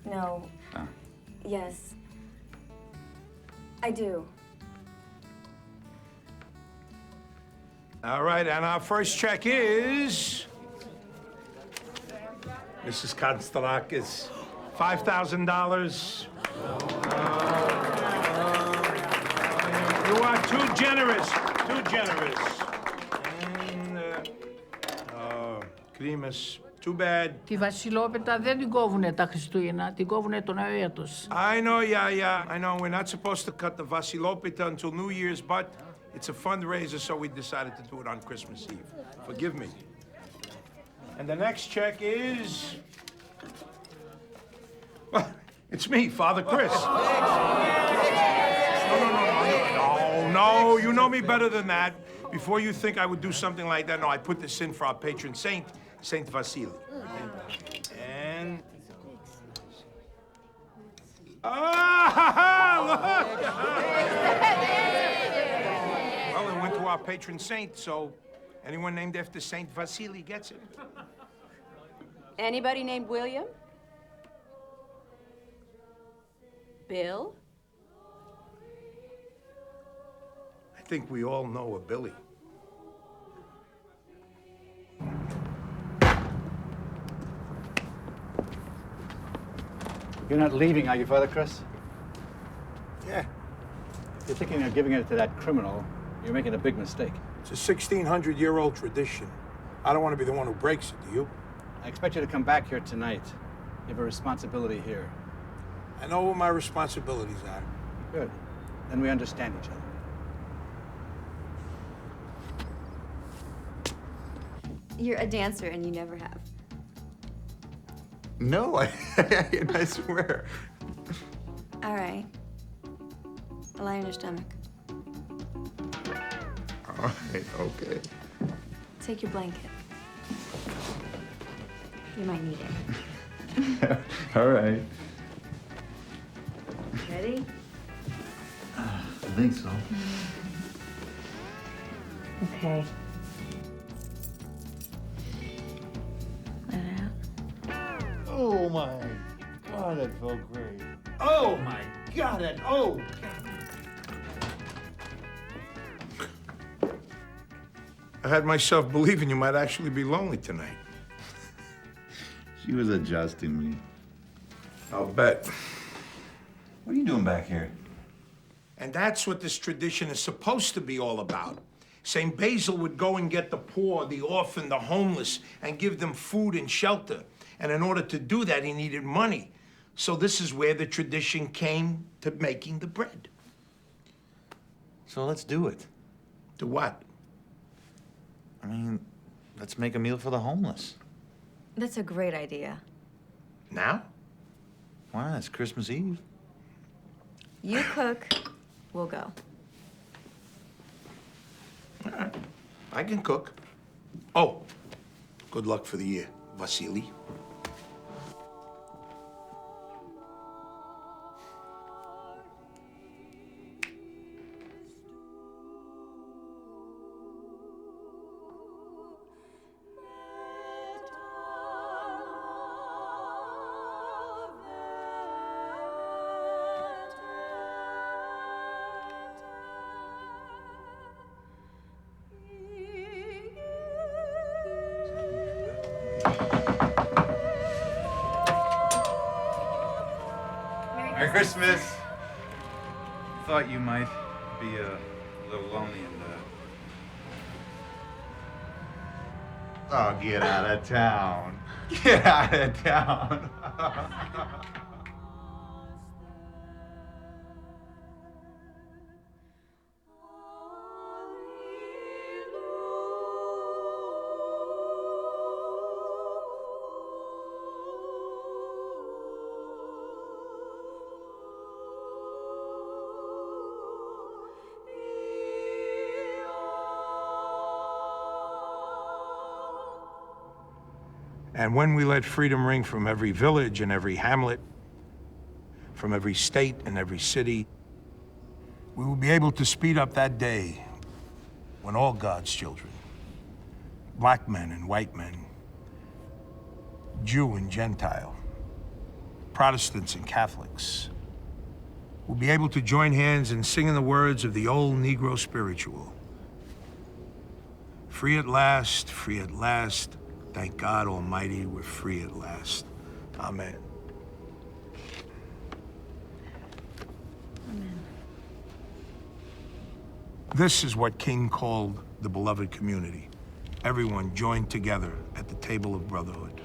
Speaker 16: No.
Speaker 1: Ah.
Speaker 16: Yes. I do.
Speaker 6: All right, and our first check is Mrs. Konstarakis, $5,000. You are too generous, too generous. And, Krimas, too bad.
Speaker 21: Τη Βασιλόπιτα δεν την κόβουνε τα Χριστούγεννα, την κόβουνε το νέο έτος.
Speaker 6: I know, yeah. I know we're not supposed to cut the Vasilopita until New Year's, but it's a fundraiser, so we decided to do it on Christmas Eve. Forgive me. And the next check is... Well, it's me, Father Chris. No, you know me better than that. Before you think I would do something like that, no, I put this in for our patron saint, Saint Vasily. And... look! Well, it went to our patron saint, so anyone named after Saint Vasily gets it.
Speaker 22: Anybody named William?
Speaker 16: Bill?
Speaker 6: I think we all know a Billy.
Speaker 8: You're not leaving, are you, Father Chris?
Speaker 6: Yeah.
Speaker 8: If you're thinking of giving it to that criminal, you're making a big mistake.
Speaker 6: It's a 1,600-year-old tradition. I don't want to be the one who breaks it, do you?
Speaker 8: I expect you to come back here tonight. You have a responsibility here.
Speaker 6: I know what my responsibilities are.
Speaker 8: Good. Then we understand each other.
Speaker 16: You're a dancer and you never have.
Speaker 1: No, I swear.
Speaker 16: All right. Lie on your stomach.
Speaker 1: All right, okay.
Speaker 16: Take your blanket. You might need it.
Speaker 1: All right.
Speaker 16: Ready?
Speaker 1: I think so.
Speaker 16: Okay.
Speaker 3: Oh my God, that felt great. Oh my God, that, oh.
Speaker 6: I had myself believing you might actually be lonely tonight.
Speaker 1: She was adjusting me.
Speaker 6: I'll bet.
Speaker 1: What are you doing back here?
Speaker 6: And that's what this tradition is supposed to be all about. St. Basil would go and get the poor, the orphan, the homeless, and give them food and shelter. And in order to do that, he needed money. So this is where the tradition came to making the bread.
Speaker 3: So let's do it.
Speaker 6: Do what?
Speaker 3: I mean, let's make a meal for the homeless.
Speaker 16: That's a great idea.
Speaker 6: Now?
Speaker 3: Why not? It's Christmas Eve.
Speaker 16: You cook, we'll go.
Speaker 6: I can cook. Oh, good luck for the year, Vasily.
Speaker 1: Merry Christmas. Thought you might be a little lonely and Oh, get out of town. Get out of town.
Speaker 6: And when we let freedom ring from every village and every hamlet, from every state and every city, we will be able to speed up that day when all God's children, black men and white men, Jew and Gentile, Protestants and Catholics, will be able to join hands in singing the words of the old Negro spiritual. Free at last, thank God Almighty, we're free at last. Amen.
Speaker 16: Amen.
Speaker 6: This is what King called the beloved community. Everyone joined together at the table of brotherhood.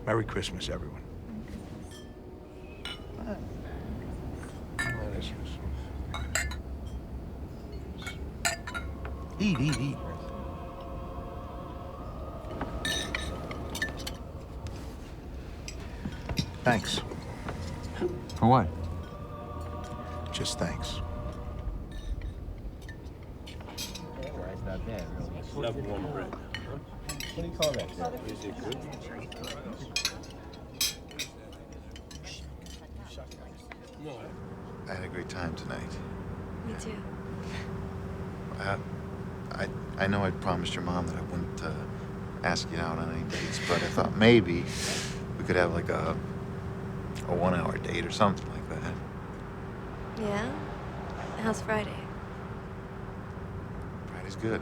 Speaker 6: Merry Christmas, everyone. Eat. Thanks.
Speaker 1: For what?
Speaker 6: Just thanks.
Speaker 10: Not bad, really. Love warm bread. What do you call that? Is it good?
Speaker 1: I had a great time tonight.
Speaker 16: Me too.
Speaker 1: I know I promised your mom that I wouldn't ask you out on any dates, but I thought maybe we could have like a a 1-hour date or something like that.
Speaker 16: Yeah? How's Friday?
Speaker 1: Friday's good.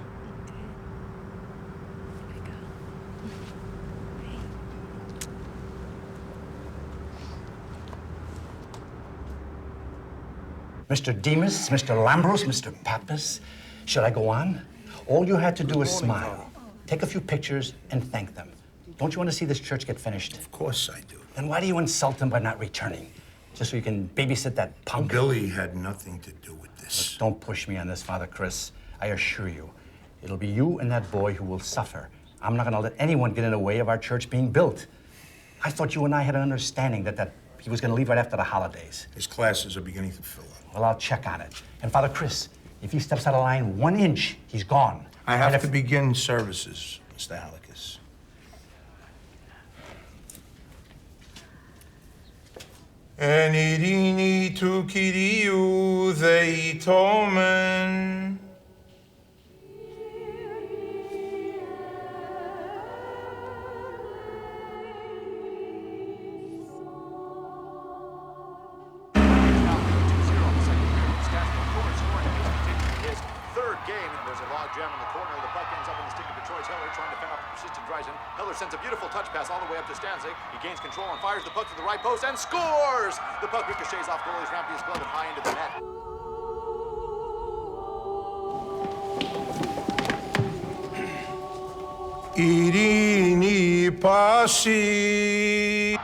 Speaker 8: Mr. Demas, Mr. Lambros, Mr. Pappas, should I go on? All you had to do is smile, take a few pictures, and thank them. Don't you want to see this church get finished?
Speaker 6: Of course I do.
Speaker 8: Then why do you insult him by not returning? Just so you can babysit that punk?
Speaker 6: Billy had nothing to do with this.
Speaker 8: Look, don't push me on this, Father Chris. I assure you, it'll be you and that boy who will suffer. I'm not going to let anyone get in the way of our church being built. I thought you and I had an understanding that he was going to leave right after the holidays.
Speaker 6: His classes are beginning to fill up.
Speaker 8: Well, I'll check on it. And Father Chris, if he steps out of line 1 inch, he's gone.
Speaker 6: I have to begin services, Mr. Halicus. Enirini tu kiriu they tomen.
Speaker 5: Sends a beautiful touch pass all the way up to Stanze. He gains control and fires the puck to the right post and scores! The puck ricochets off goalie's Rampi's glove and high into the net.
Speaker 6: Irini pasi.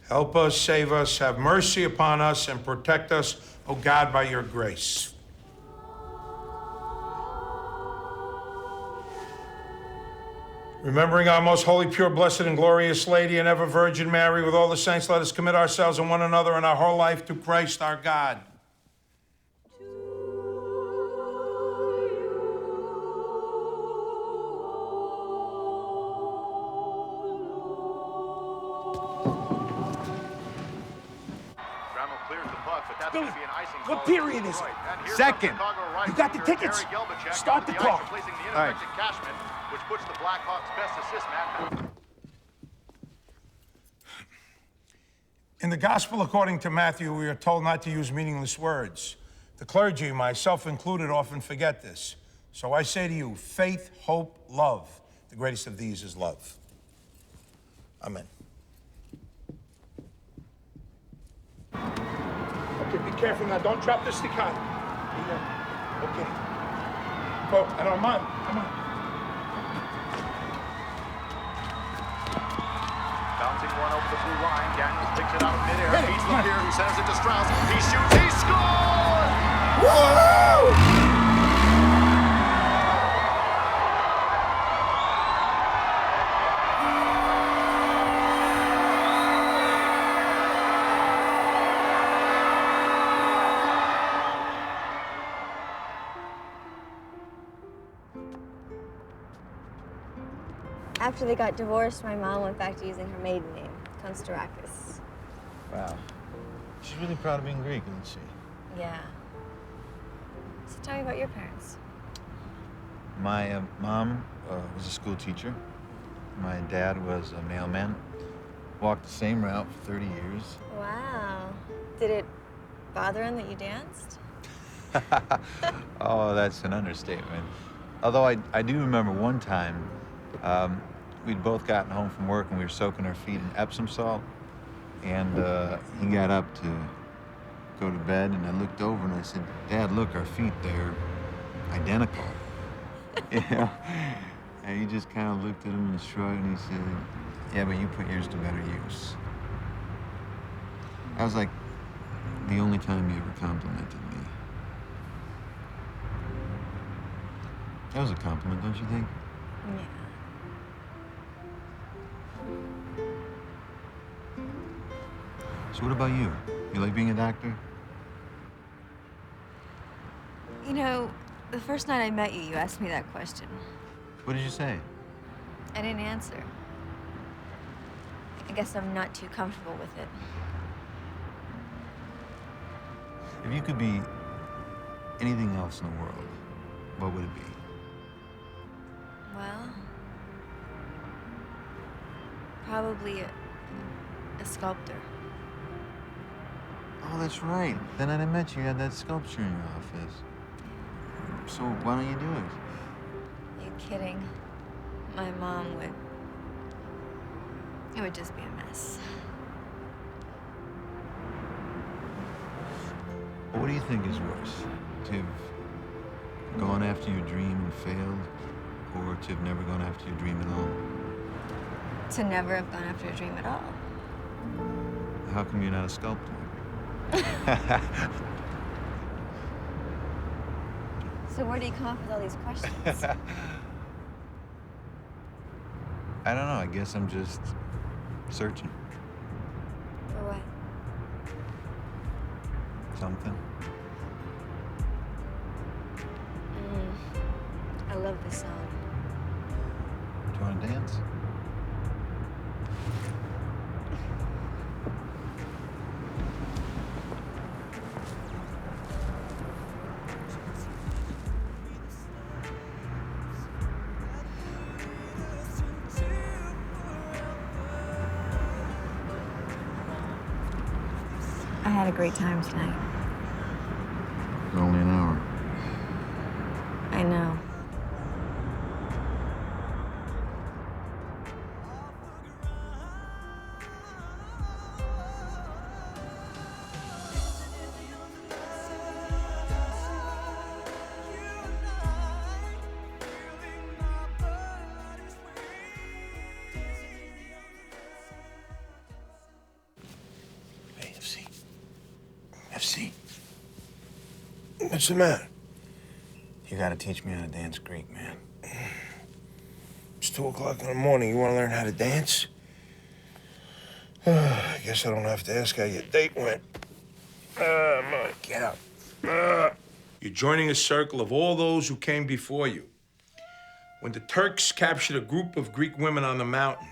Speaker 6: Help us, save us, have mercy upon us, and protect us, O God, by your grace. Remembering our most holy, pure, blessed, and glorious Lady and ever Virgin Mary, with all the saints, let us commit ourselves and one another and our whole life to Christ our God.
Speaker 13: What period is it?
Speaker 5: Second.
Speaker 13: You got the tickets? Start the clock.
Speaker 5: All right. Which puts the Blackhawks' best assist man.
Speaker 6: In the Gospel according to Matthew, we are told not to use meaningless words. The clergy, myself included, often forget this. So I say to you, faith, hope, love. The greatest of these is love. Amen. Okay, be careful now. Don't drop the staccato. Okay. Go, and Armand, come on.
Speaker 5: Bouncing one over the blue line. Daniels picks it out of midair. Beats Lapeer, who centers it to Strauss. He shoots, he scores! Woo!
Speaker 16: After they got divorced, my mom went back to using her maiden name, Konstarakis.
Speaker 1: Wow. She's really proud of being Greek, isn't she?
Speaker 16: Yeah. So tell me about your parents.
Speaker 1: My mom was a school teacher. My dad was a mailman. Walked the same route for 30 years.
Speaker 16: Wow. Did it bother him that you danced?
Speaker 1: Oh, that's an understatement. Although I do remember one time, we'd both gotten home from work and we were soaking our feet in Epsom salt. And he got up to go to bed and I looked over and I said, Dad, look, our feet, they're identical. You know? And he just kind of looked at him and shrugged and he said, yeah, but you put yours to better use. That was like the only time he ever complimented me. That was a compliment, don't you think?
Speaker 16: Yeah.
Speaker 1: So what about you? You like being a doctor?
Speaker 16: You know, the first night I met you, you asked me that question.
Speaker 1: What did you say?
Speaker 16: I didn't answer. I guess I'm not too comfortable with it.
Speaker 1: If you could be anything else in the world, what would it be?
Speaker 16: Well, probably a sculptor.
Speaker 1: Oh, that's right. The night I met you, you had that sculpture in your office. So why don't you do it?
Speaker 16: You kidding? My mom would. It would just be a mess.
Speaker 1: What do you think is worse? To have gone after your dream and failed, or to have never gone after your dream at all?
Speaker 16: To never have gone after a dream at all.
Speaker 1: How come you're not a sculptor?
Speaker 16: So where do you come up with all these questions?
Speaker 1: I don't know. I guess I'm just searching.
Speaker 16: For what?
Speaker 1: Something.
Speaker 16: I love this song.
Speaker 1: Do you want to dance?
Speaker 16: I had a great time tonight.
Speaker 1: Only an hour.
Speaker 16: I know.
Speaker 6: Hey, FC. FC. What's the matter?
Speaker 1: You gotta teach me how to dance Greek, man.
Speaker 6: It's 2 o'clock in the morning. You want to learn how to dance? I guess I don't have to ask how your date went. Mike, get up. You're joining a circle of all those who came before you. When the Turks captured a group of Greek women on the mountain,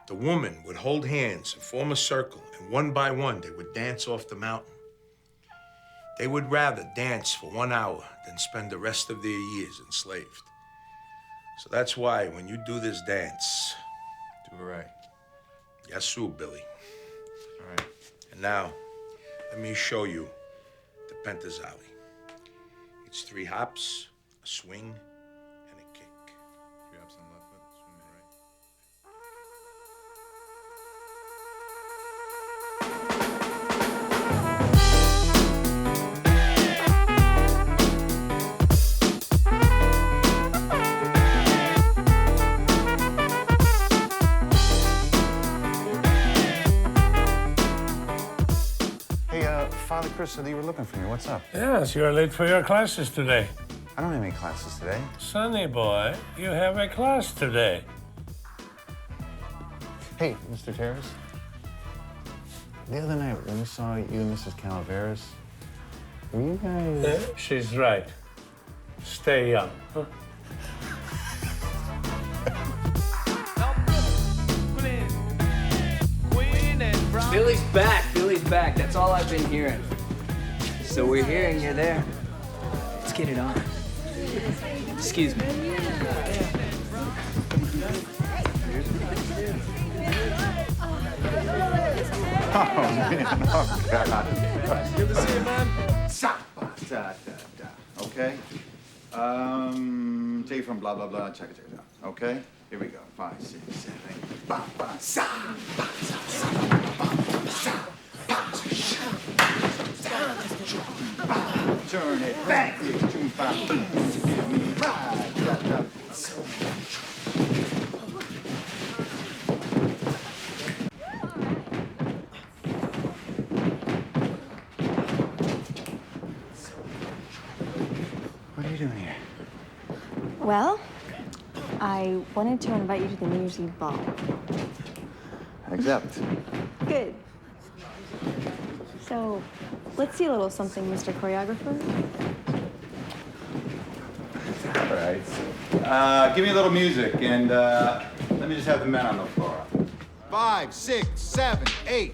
Speaker 6: the women would hold hands and form a circle, and one by one, they would dance off the mountain. They would rather dance for 1 hour than spend the rest of their years enslaved. So that's why when you do this dance,
Speaker 1: do it right.
Speaker 6: Yasu, Billy.
Speaker 1: All right.
Speaker 6: And now, let me show you the Pentazali. It's 3 hops, a swing, and a kick.
Speaker 1: 3 hops on the left foot, swing on the right. Father Chris said you were looking for me. What's up?
Speaker 10: Yes, you're late for your classes today.
Speaker 1: I don't have any classes today.
Speaker 10: Sonny boy, you have a class today.
Speaker 1: Hey, Mr. Terrace. The other night when we saw you and Mrs. Calaveras, were you guys...
Speaker 10: She's right. Stay young.
Speaker 4: Billy's back. Billy's back. That's all I've been hearing. So we're here and you're there. Let's get it on. Excuse me.
Speaker 1: Oh, man. Oh, God.
Speaker 5: Good to see you, man.
Speaker 1: Okay? Take it from blah, blah, blah, check it out. Okay? Here we go. 5, 6, 7, 8. Ba, ba, sa, ba, sa, sa, ba, sa, ba, turn it back. Give me right. What are you doing here?
Speaker 16: Well, I wanted to invite you to the New Year's Eve ball.
Speaker 1: Accept.
Speaker 16: Good. So, let's see a little something, Mr. Choreographer.
Speaker 1: All right. Give me a little music, and let me just have the men on the floor. 5, 6, 7, 8.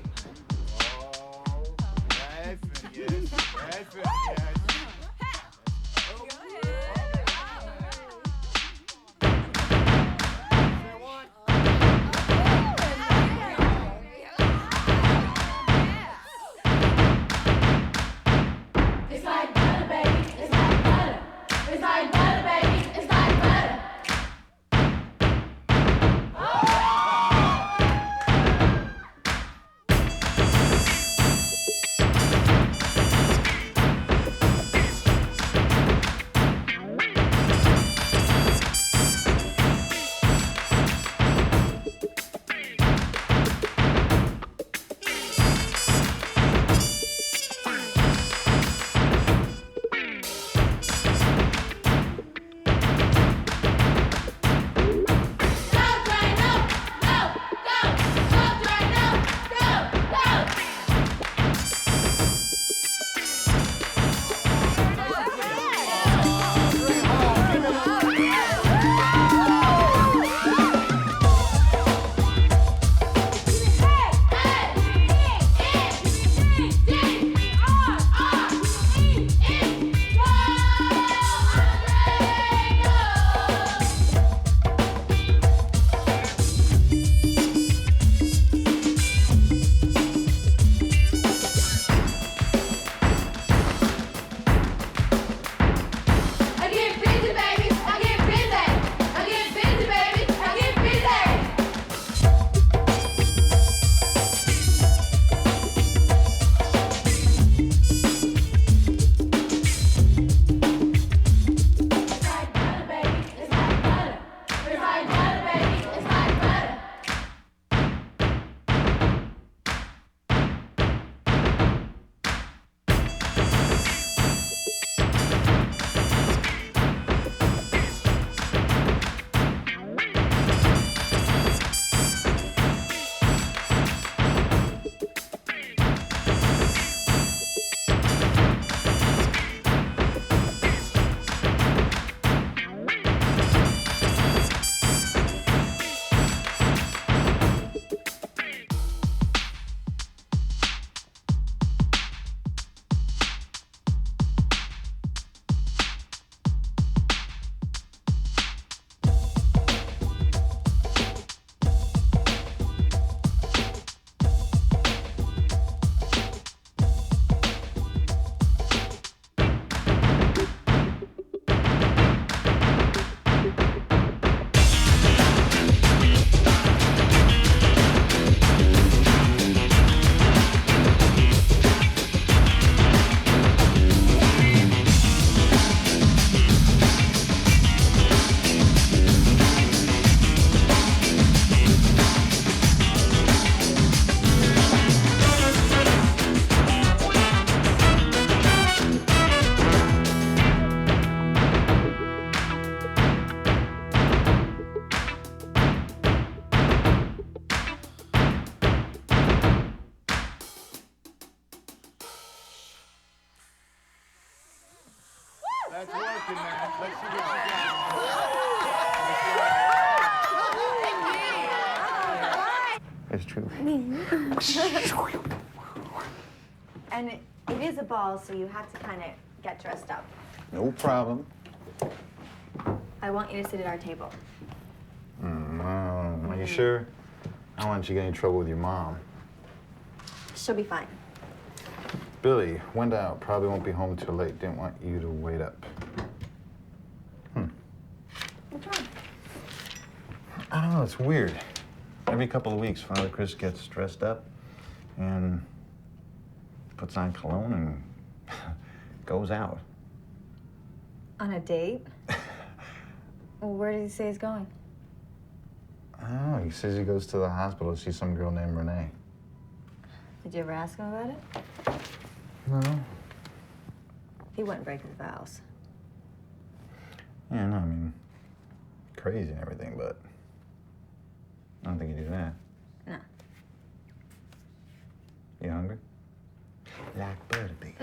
Speaker 1: That's working, man. Let's see what
Speaker 16: It's true. And it is a ball, so you have to kind of get dressed up.
Speaker 1: No problem.
Speaker 16: I want you to sit at our table.
Speaker 1: Are you sure? I don't want you to get in trouble with your mom.
Speaker 16: She'll be fine.
Speaker 1: Billy, went out. Probably won't be home till late. Didn't want you to wait up.
Speaker 16: What's wrong?
Speaker 1: I don't know, it's weird. Every couple of weeks, Father Chris gets dressed up and puts on cologne and goes out.
Speaker 16: On a date? Well, where did he say he's going?
Speaker 1: I don't know. He says he goes to the hospital to see some girl named Renee.
Speaker 16: Did you ever ask him about it?
Speaker 1: No.
Speaker 16: He wouldn't break his vows.
Speaker 1: Yeah, no, I mean, crazy and everything, but I don't think he'd do that.
Speaker 16: No.
Speaker 1: You hungry? Like butter, baby.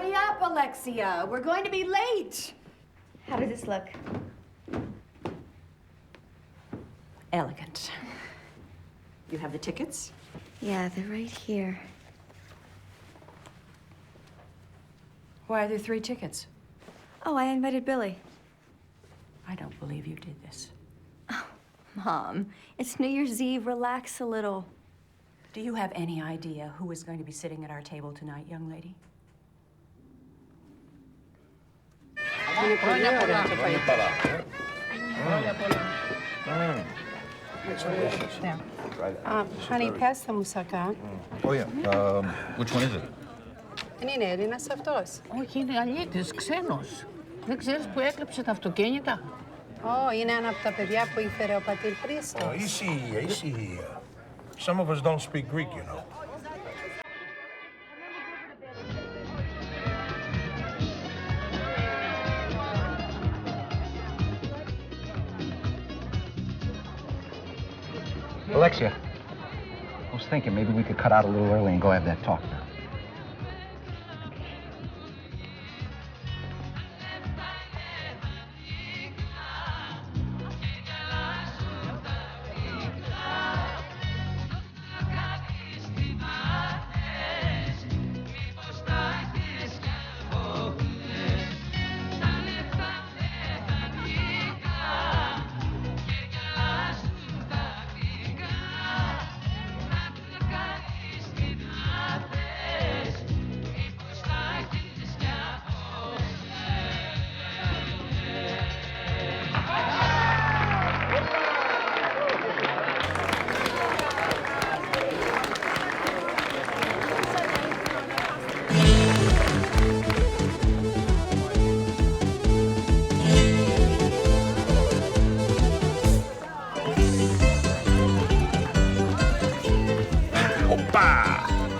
Speaker 19: Hurry up, Alexia. We're going to be late.
Speaker 16: How does this look?
Speaker 19: Elegant. You have the tickets?
Speaker 16: Yeah, they're right here.
Speaker 19: Why are there 3 tickets?
Speaker 16: Oh, I invited Billy.
Speaker 19: I don't believe you did this.
Speaker 16: Mom, it's New Year's Eve. Relax a little.
Speaker 19: Do you have any idea who is going to be sitting at our table tonight, young lady?
Speaker 20: Honey, pass the moussaka.
Speaker 12: Oh, yeah. Which one is it?
Speaker 20: Δεν είναι Έλληνας αυτός.
Speaker 21: Όχι, είναι αλήτης, ξένος. Δεν ξέρεις που έκλεψε τα αυτοκίνητα.
Speaker 20: Είναι ένα από τα παιδιά που ήφερε ο πατήρ Χρήστος.
Speaker 6: Oh, easy. Some of us don't speak Greek, you know.
Speaker 14: Alexia, I was thinking maybe we could cut out a little early and go have that talk now.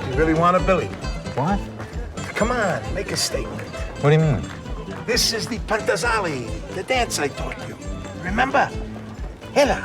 Speaker 6: You really want it, Billy?
Speaker 12: What?
Speaker 6: Come on, make a statement.
Speaker 12: What do you mean?
Speaker 6: This is the Pantazali, the dance I taught you. Remember? Ella.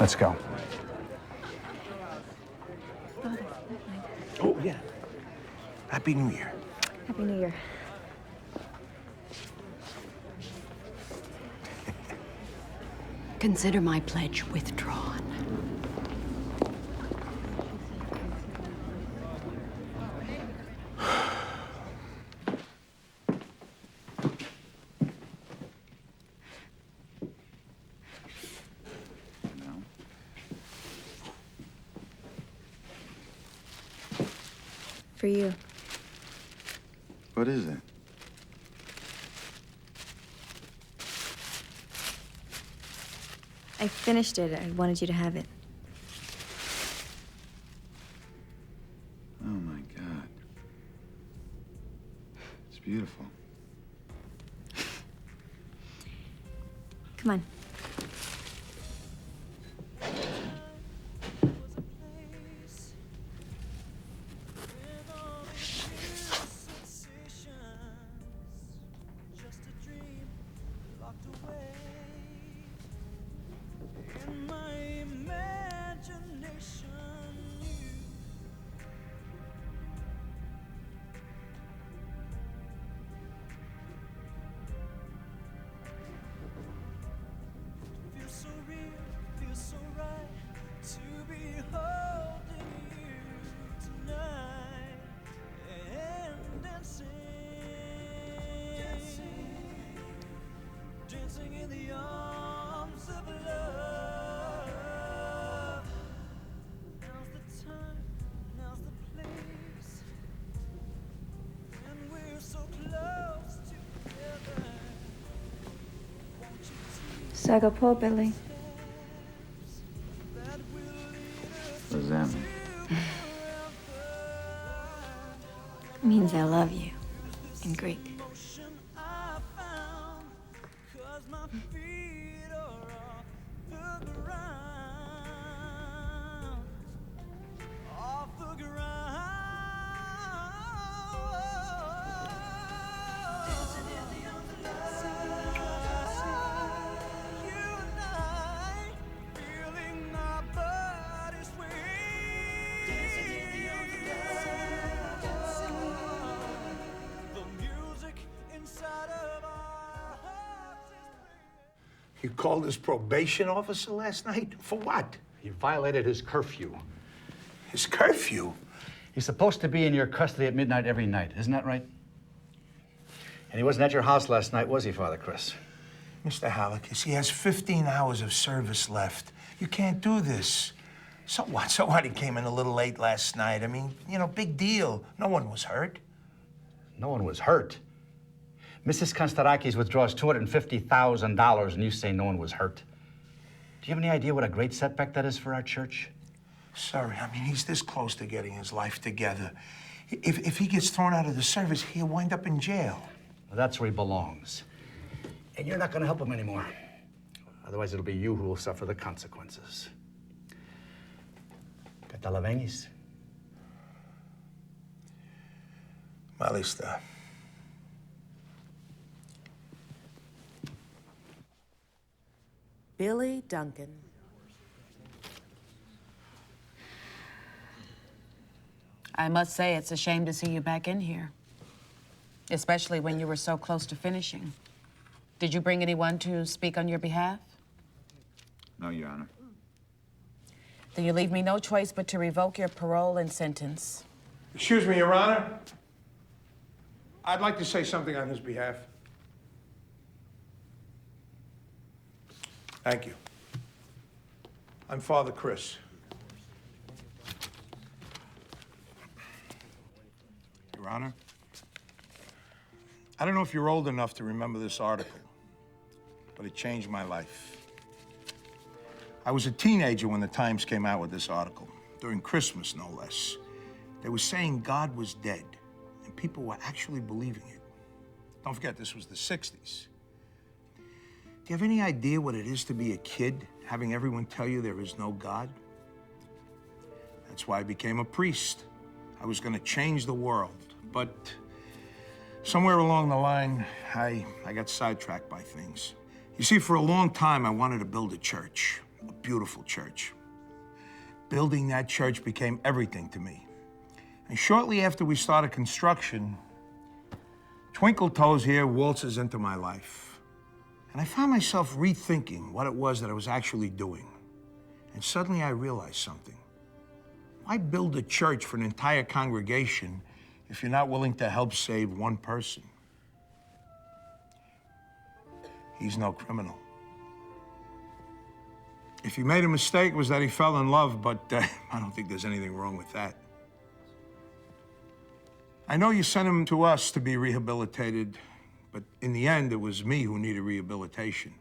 Speaker 14: Let's go.
Speaker 6: Oh, yeah. Happy New Year.
Speaker 16: Happy New Year.
Speaker 19: Consider my pledge withdrawn.
Speaker 16: For you.
Speaker 1: What is it?
Speaker 16: I finished it. I wanted you to have it.
Speaker 1: Oh my God. It's beautiful.
Speaker 16: Come on. Saga po, Billy.
Speaker 1: What does that mean?
Speaker 16: Means I love you in Greek.
Speaker 6: You called his probation officer last night? For what?
Speaker 8: He violated his curfew.
Speaker 6: His curfew?
Speaker 8: He's supposed to be in your custody at midnight every night, isn't that right? And he wasn't at your house last night, was he, Father Chris?
Speaker 6: Mr. Halakis, he has 15 hours of service left. You can't do this. So what? So what? He came in a little late last night. I mean, you know, big deal. No one was hurt.
Speaker 8: No one was hurt. Mrs. Konstarakis withdraws $250,000 and you say no one was hurt. Do you have any idea what a great setback that is for our church?
Speaker 6: Sorry, I mean, he's this close to getting his life together. If he gets thrown out of the service, he'll wind up in jail.
Speaker 8: Well, that's where he belongs. And you're not going to help him anymore. Otherwise, it'll be you who will suffer the consequences. Catalavengis.
Speaker 6: Malista.
Speaker 2: Billy Duncan. I must say, it's a shame to see you back in here, especially when you were so close to finishing. Did you bring anyone to speak on your behalf?
Speaker 1: No, Your Honor.
Speaker 2: Then you leave me no choice but to revoke your parole and sentence.
Speaker 6: Excuse me, Your Honor. I'd like to say something on his behalf. Thank you. I'm Father Chris. Your Honor, I don't know if you're old enough to remember this article, but it changed my life. I was a teenager when the Times came out with this article, during Christmas, no less. They were saying God was dead, and people were actually believing it. Don't forget, this was the 60s. Do you have any idea what it is to be a kid, having everyone tell you there is no God? That's why I became a priest. I was going to change the world, but somewhere along the line, I got sidetracked by things. You see, for a long time, I wanted to build a church, a beautiful church. Building that church became everything to me. And shortly after we started construction, Twinkle Toes here waltzes into my life. And I found myself rethinking what it was that I was actually doing. And suddenly I realized something. Why build a church for an entire congregation if you're not willing to help save one person? He's no criminal. If he made a mistake, it was that he fell in love, but I don't think there's anything wrong with that. I know you sent him to us to be rehabilitated, but in the end, it was me who needed rehabilitation.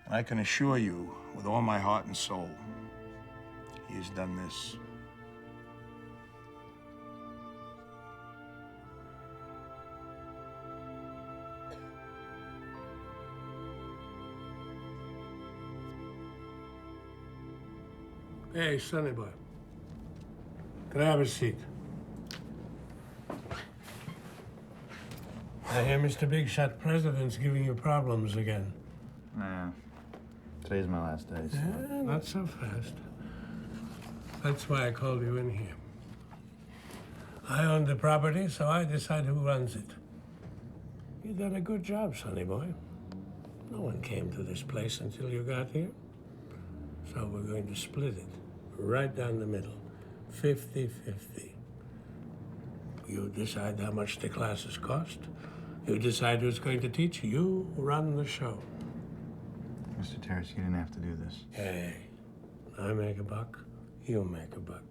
Speaker 6: And I can assure you, with all my heart and soul, he has done this.
Speaker 10: Hey, Sonny boy. Can I have a seat? I hear Mr. Big Shot President's giving you problems again.
Speaker 1: Nah, today's my last day, so.
Speaker 10: Yeah, not so fast. That's why I called you in here. I own the property, so I decide who runs it. You did a good job, Sonny boy. No one came to this place until you got here. So we're going to split it. Right down the middle. 50-50. You decide how much the classes cost. You decide who's going to teach. You run the show.
Speaker 1: Mr. Terrace, you didn't have to do this.
Speaker 10: Hey, I make a buck, you make a buck.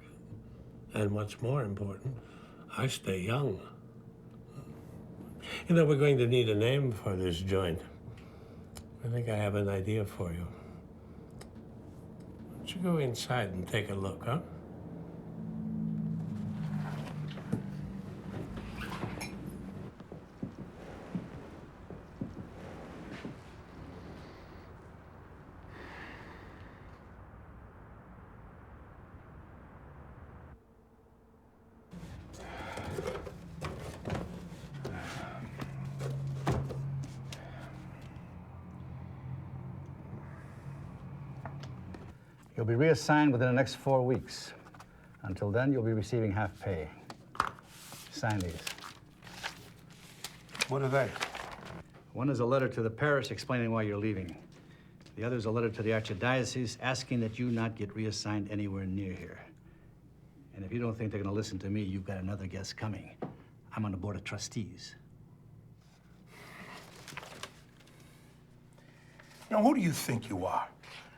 Speaker 10: And what's more important, I stay young. You know, we're going to need a name for this joint. I think I have an idea for you. Why don't you go inside and take a look, huh?
Speaker 8: You'll be reassigned within the next 4 weeks. Until then, you'll be receiving half pay. Sign these.
Speaker 6: What are they?
Speaker 8: One is a letter to the parish explaining why you're leaving. The other is a letter to the archdiocese asking that you not get reassigned anywhere near here. And if you don't think they're going to listen to me, you've got another guest coming. I'm on the board of trustees.
Speaker 6: Now, who do you think you are?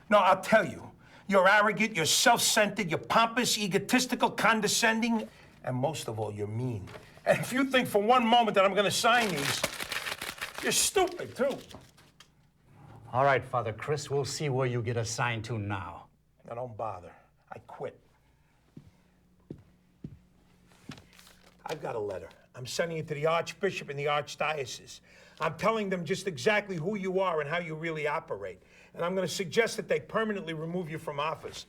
Speaker 6: No, I'll tell you. You're arrogant, you're self-centered, you're pompous, egotistical, condescending, and most of all, you're mean. And if you think for one moment that I'm gonna sign these, you're stupid, too.
Speaker 8: All right, Father Chris, we'll see where you get assigned to now.
Speaker 6: Now, don't bother. I quit. I've got a letter. I'm sending it to the Archbishop and the Archdiocese. I'm telling them just exactly who you are and how you really operate. And I'm going to suggest that they permanently remove you from office.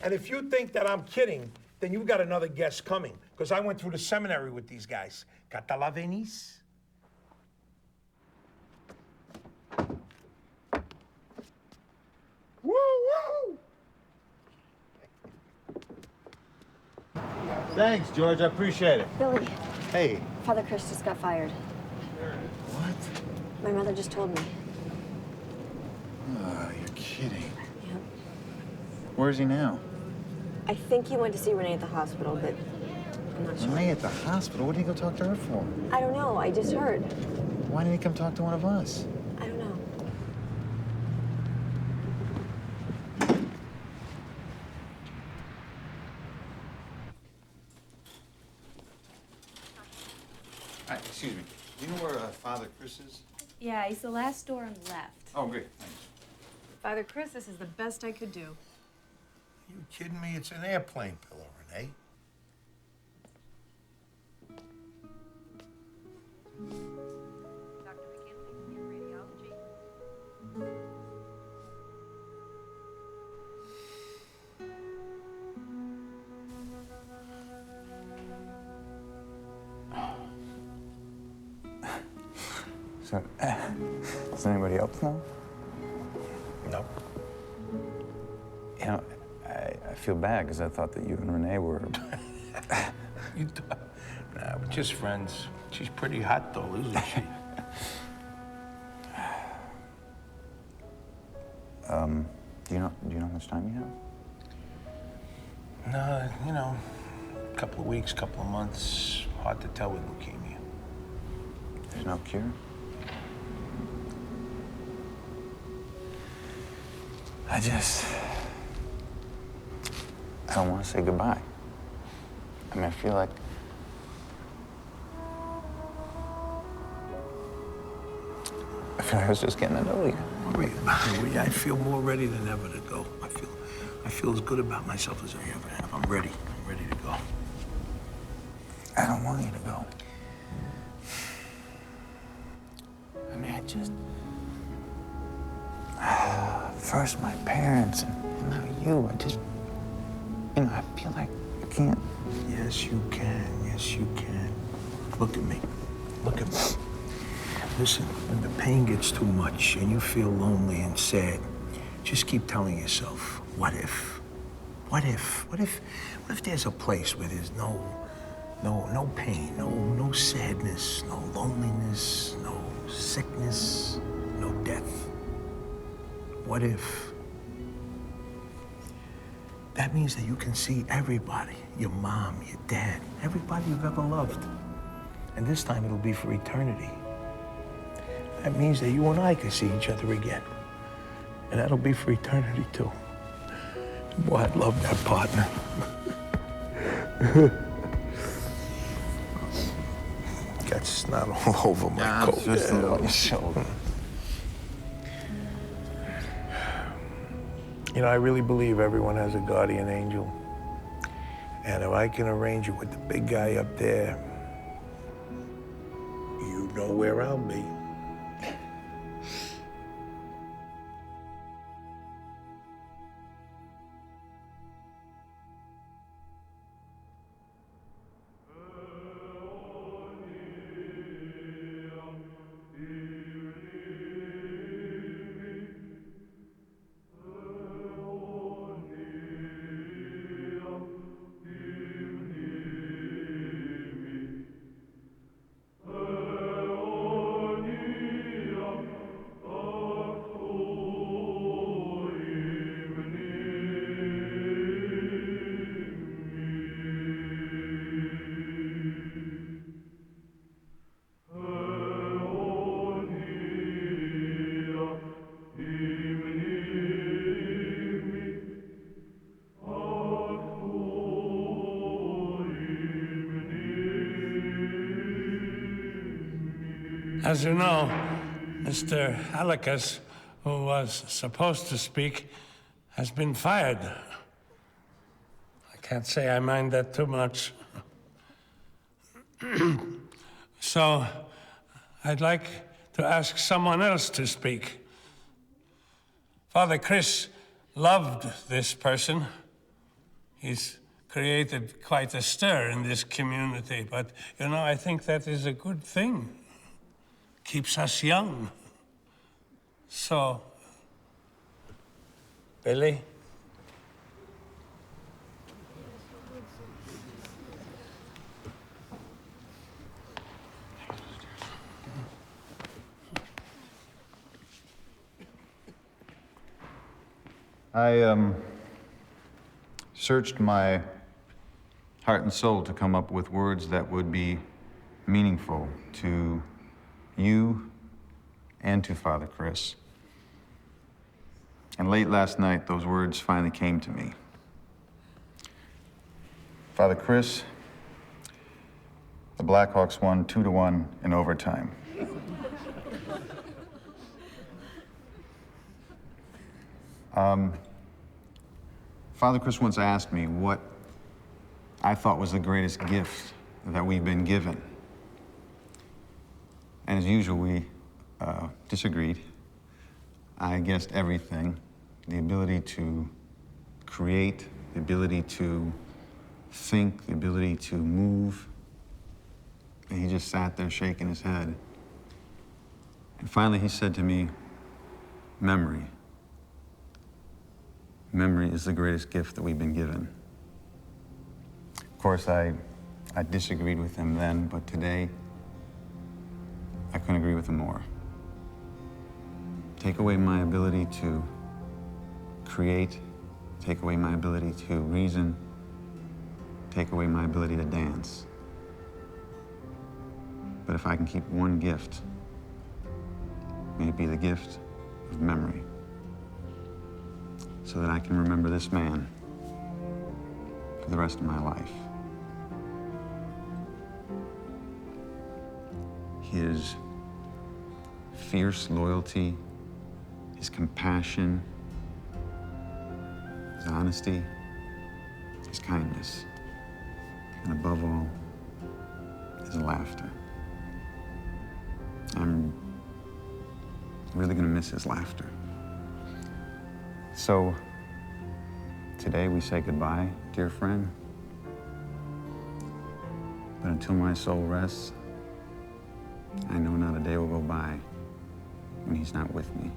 Speaker 6: And if you think that I'm kidding, then you've got another guest coming, because I went through the seminary with these guys. Catalavenis? Woo, woo!
Speaker 3: Thanks, George. I appreciate it.
Speaker 16: Billy,
Speaker 3: Hey.
Speaker 16: Father Chris just got fired.
Speaker 1: What?
Speaker 16: My mother just told me.
Speaker 1: Oh, you're kidding.
Speaker 16: Yeah.
Speaker 1: Where's he now?
Speaker 16: I think he went to see Renee at the hospital, but I'm not sure.
Speaker 1: Renee at the hospital? What did he go talk to her for?
Speaker 16: I don't know. I just heard.
Speaker 1: Why didn't he come talk to one of us?
Speaker 16: I don't know.
Speaker 1: Excuse me. Do you know where Father Chris is?
Speaker 7: Yeah, he's the last door on the left.
Speaker 1: Oh, great. Thanks.
Speaker 7: Father Chris, this is the best I could do.
Speaker 6: You kidding me? It's an airplane pillow, Renee.
Speaker 1: So, does anybody else know?
Speaker 6: No.
Speaker 1: You know, I feel bad because I thought that you and Renee were...
Speaker 6: You nah, we're just friends. She's pretty hot, though, isn't she?
Speaker 1: Do you know how much time you have?
Speaker 6: No, you know, a couple of weeks, couple of months. Hard to tell with leukemia.
Speaker 1: There's no cure? I don't want to say goodbye. I mean, I feel like I was just getting to know you.
Speaker 6: I feel more ready than ever to go. I feel as good about myself as I ever have. I'm ready. I'm ready to go.
Speaker 1: I don't want you to go. I mean, first my parents and now you. I feel like I can't.
Speaker 6: Yes, you can. Yes, you can. Look at me. Look at me. Listen, when the pain gets too much and you feel lonely and sad, just keep telling yourself, what if? What if? What if there's a place where there's no pain, no sadness, no loneliness, no sickness, no death? What if? That means that you can see everybody, your mom, your dad, everybody you've ever loved. And this time it'll be for eternity. That means that you and I can see each other again. And that'll be for eternity too. Boy, I'd love that partner. Got snot all over my coat.
Speaker 1: Just on your shoulder.
Speaker 6: You know, I really believe everyone has a guardian angel. And if I can arrange it with the big guy up there, you know where I'll be.
Speaker 10: As you know, Mr. Alicus, who was supposed to speak, has been fired. I can't say I mind that too much. So, I'd like to ask someone else to speak. Father Chris loved this person. He's created quite a stir in this community, but, you know, I think that is a good thing. Keeps us young. So, Billy?
Speaker 1: I searched my heart and soul to come up with words that would be meaningful to you and to Father Chris. And late last night, those words finally came to me. Father Chris, the Blackhawks won 2-1 in overtime. Father Chris once asked me what I thought was the greatest gift that we've been given. And as usual, we disagreed. I guessed everything. The ability to create, the ability to think, the ability to move. And he just sat there shaking his head. And finally he said to me, memory. Memory is the greatest gift that we've been given. Of course, I disagreed with him then, but today, I couldn't agree with him more. Take away my ability to create, take away my ability to reason, take away my ability to dance. But if I can keep one gift, may it be the gift of memory, so that I can remember this man for the rest of my life. His fierce loyalty, his compassion, his honesty, his kindness, and above all, his laughter. I'm really gonna miss his laughter. So, today we say goodbye, dear friend. But until my soul rests, I know not a day will go by when he's not with me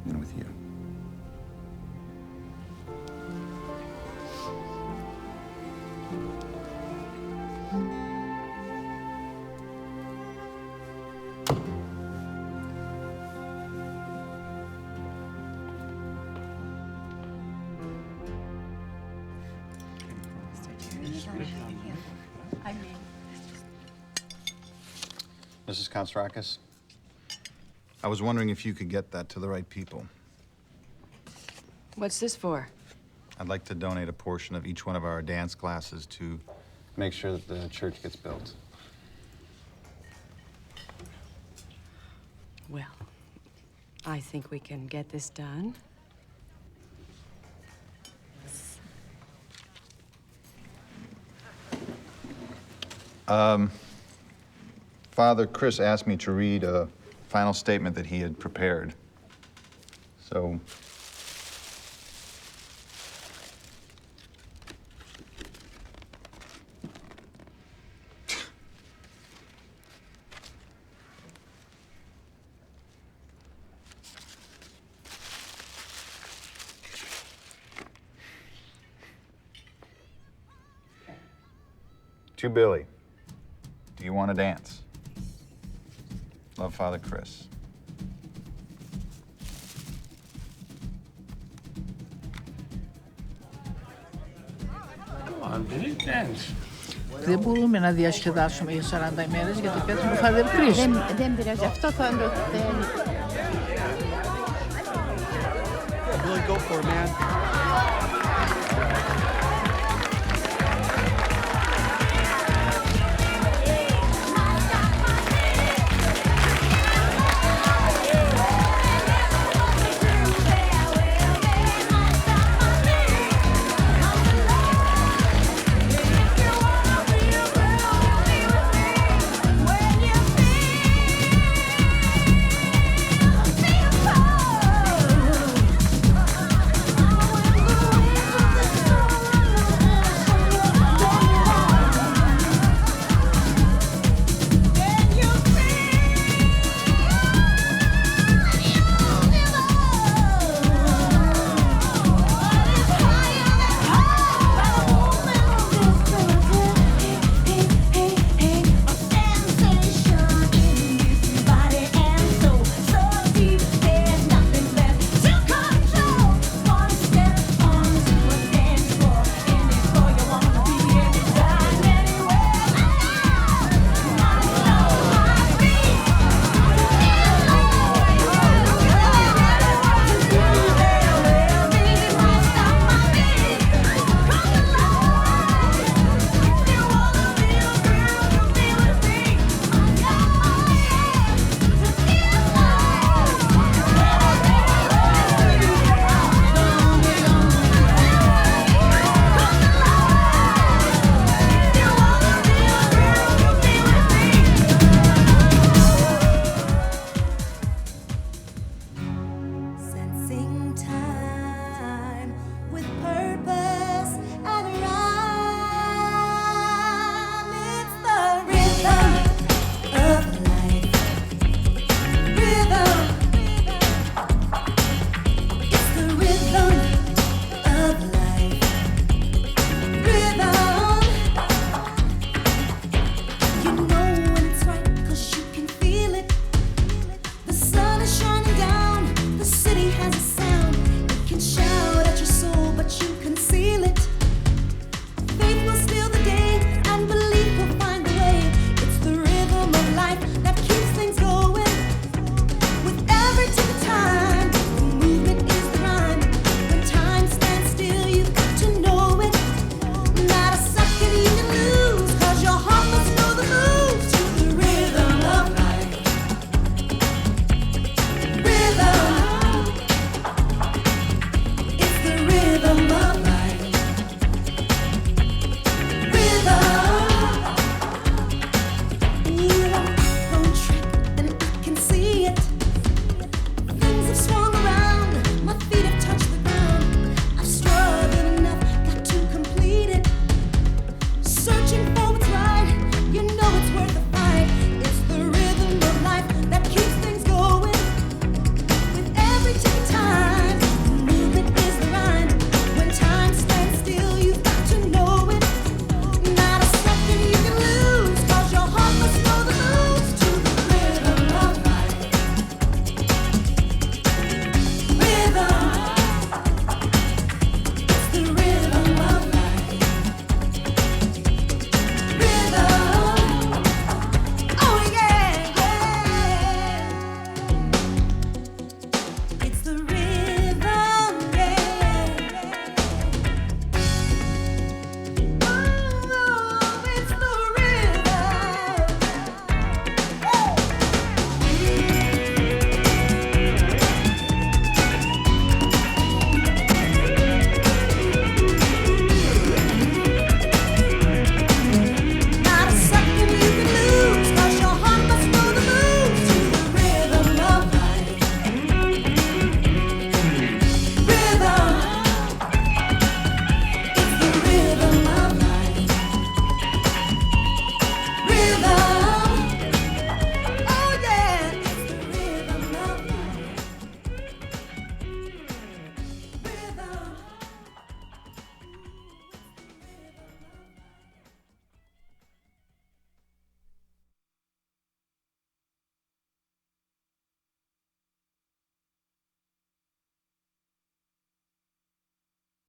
Speaker 1: and with you. Mrs. Konstrakis, I was wondering if you could get that to the right people.
Speaker 2: What's this for?
Speaker 1: I'd like to donate a portion of each one of our dance classes to make sure that the church gets built.
Speaker 2: Well, I think we can get this done.
Speaker 1: Father Chris asked me to read a final statement that he had prepared. So, to Billy, do you want to dance? Love, Father Chris.
Speaker 10: Come on, Billy, dance.
Speaker 21: Δεν μπορούμε να διασκεδάσουμε για 40 ημέρες γιατί πέφτουμε Father Chris.
Speaker 15: Δεν πειράζει, αυτό θα το θέλει.
Speaker 9: Billy, go for it, man.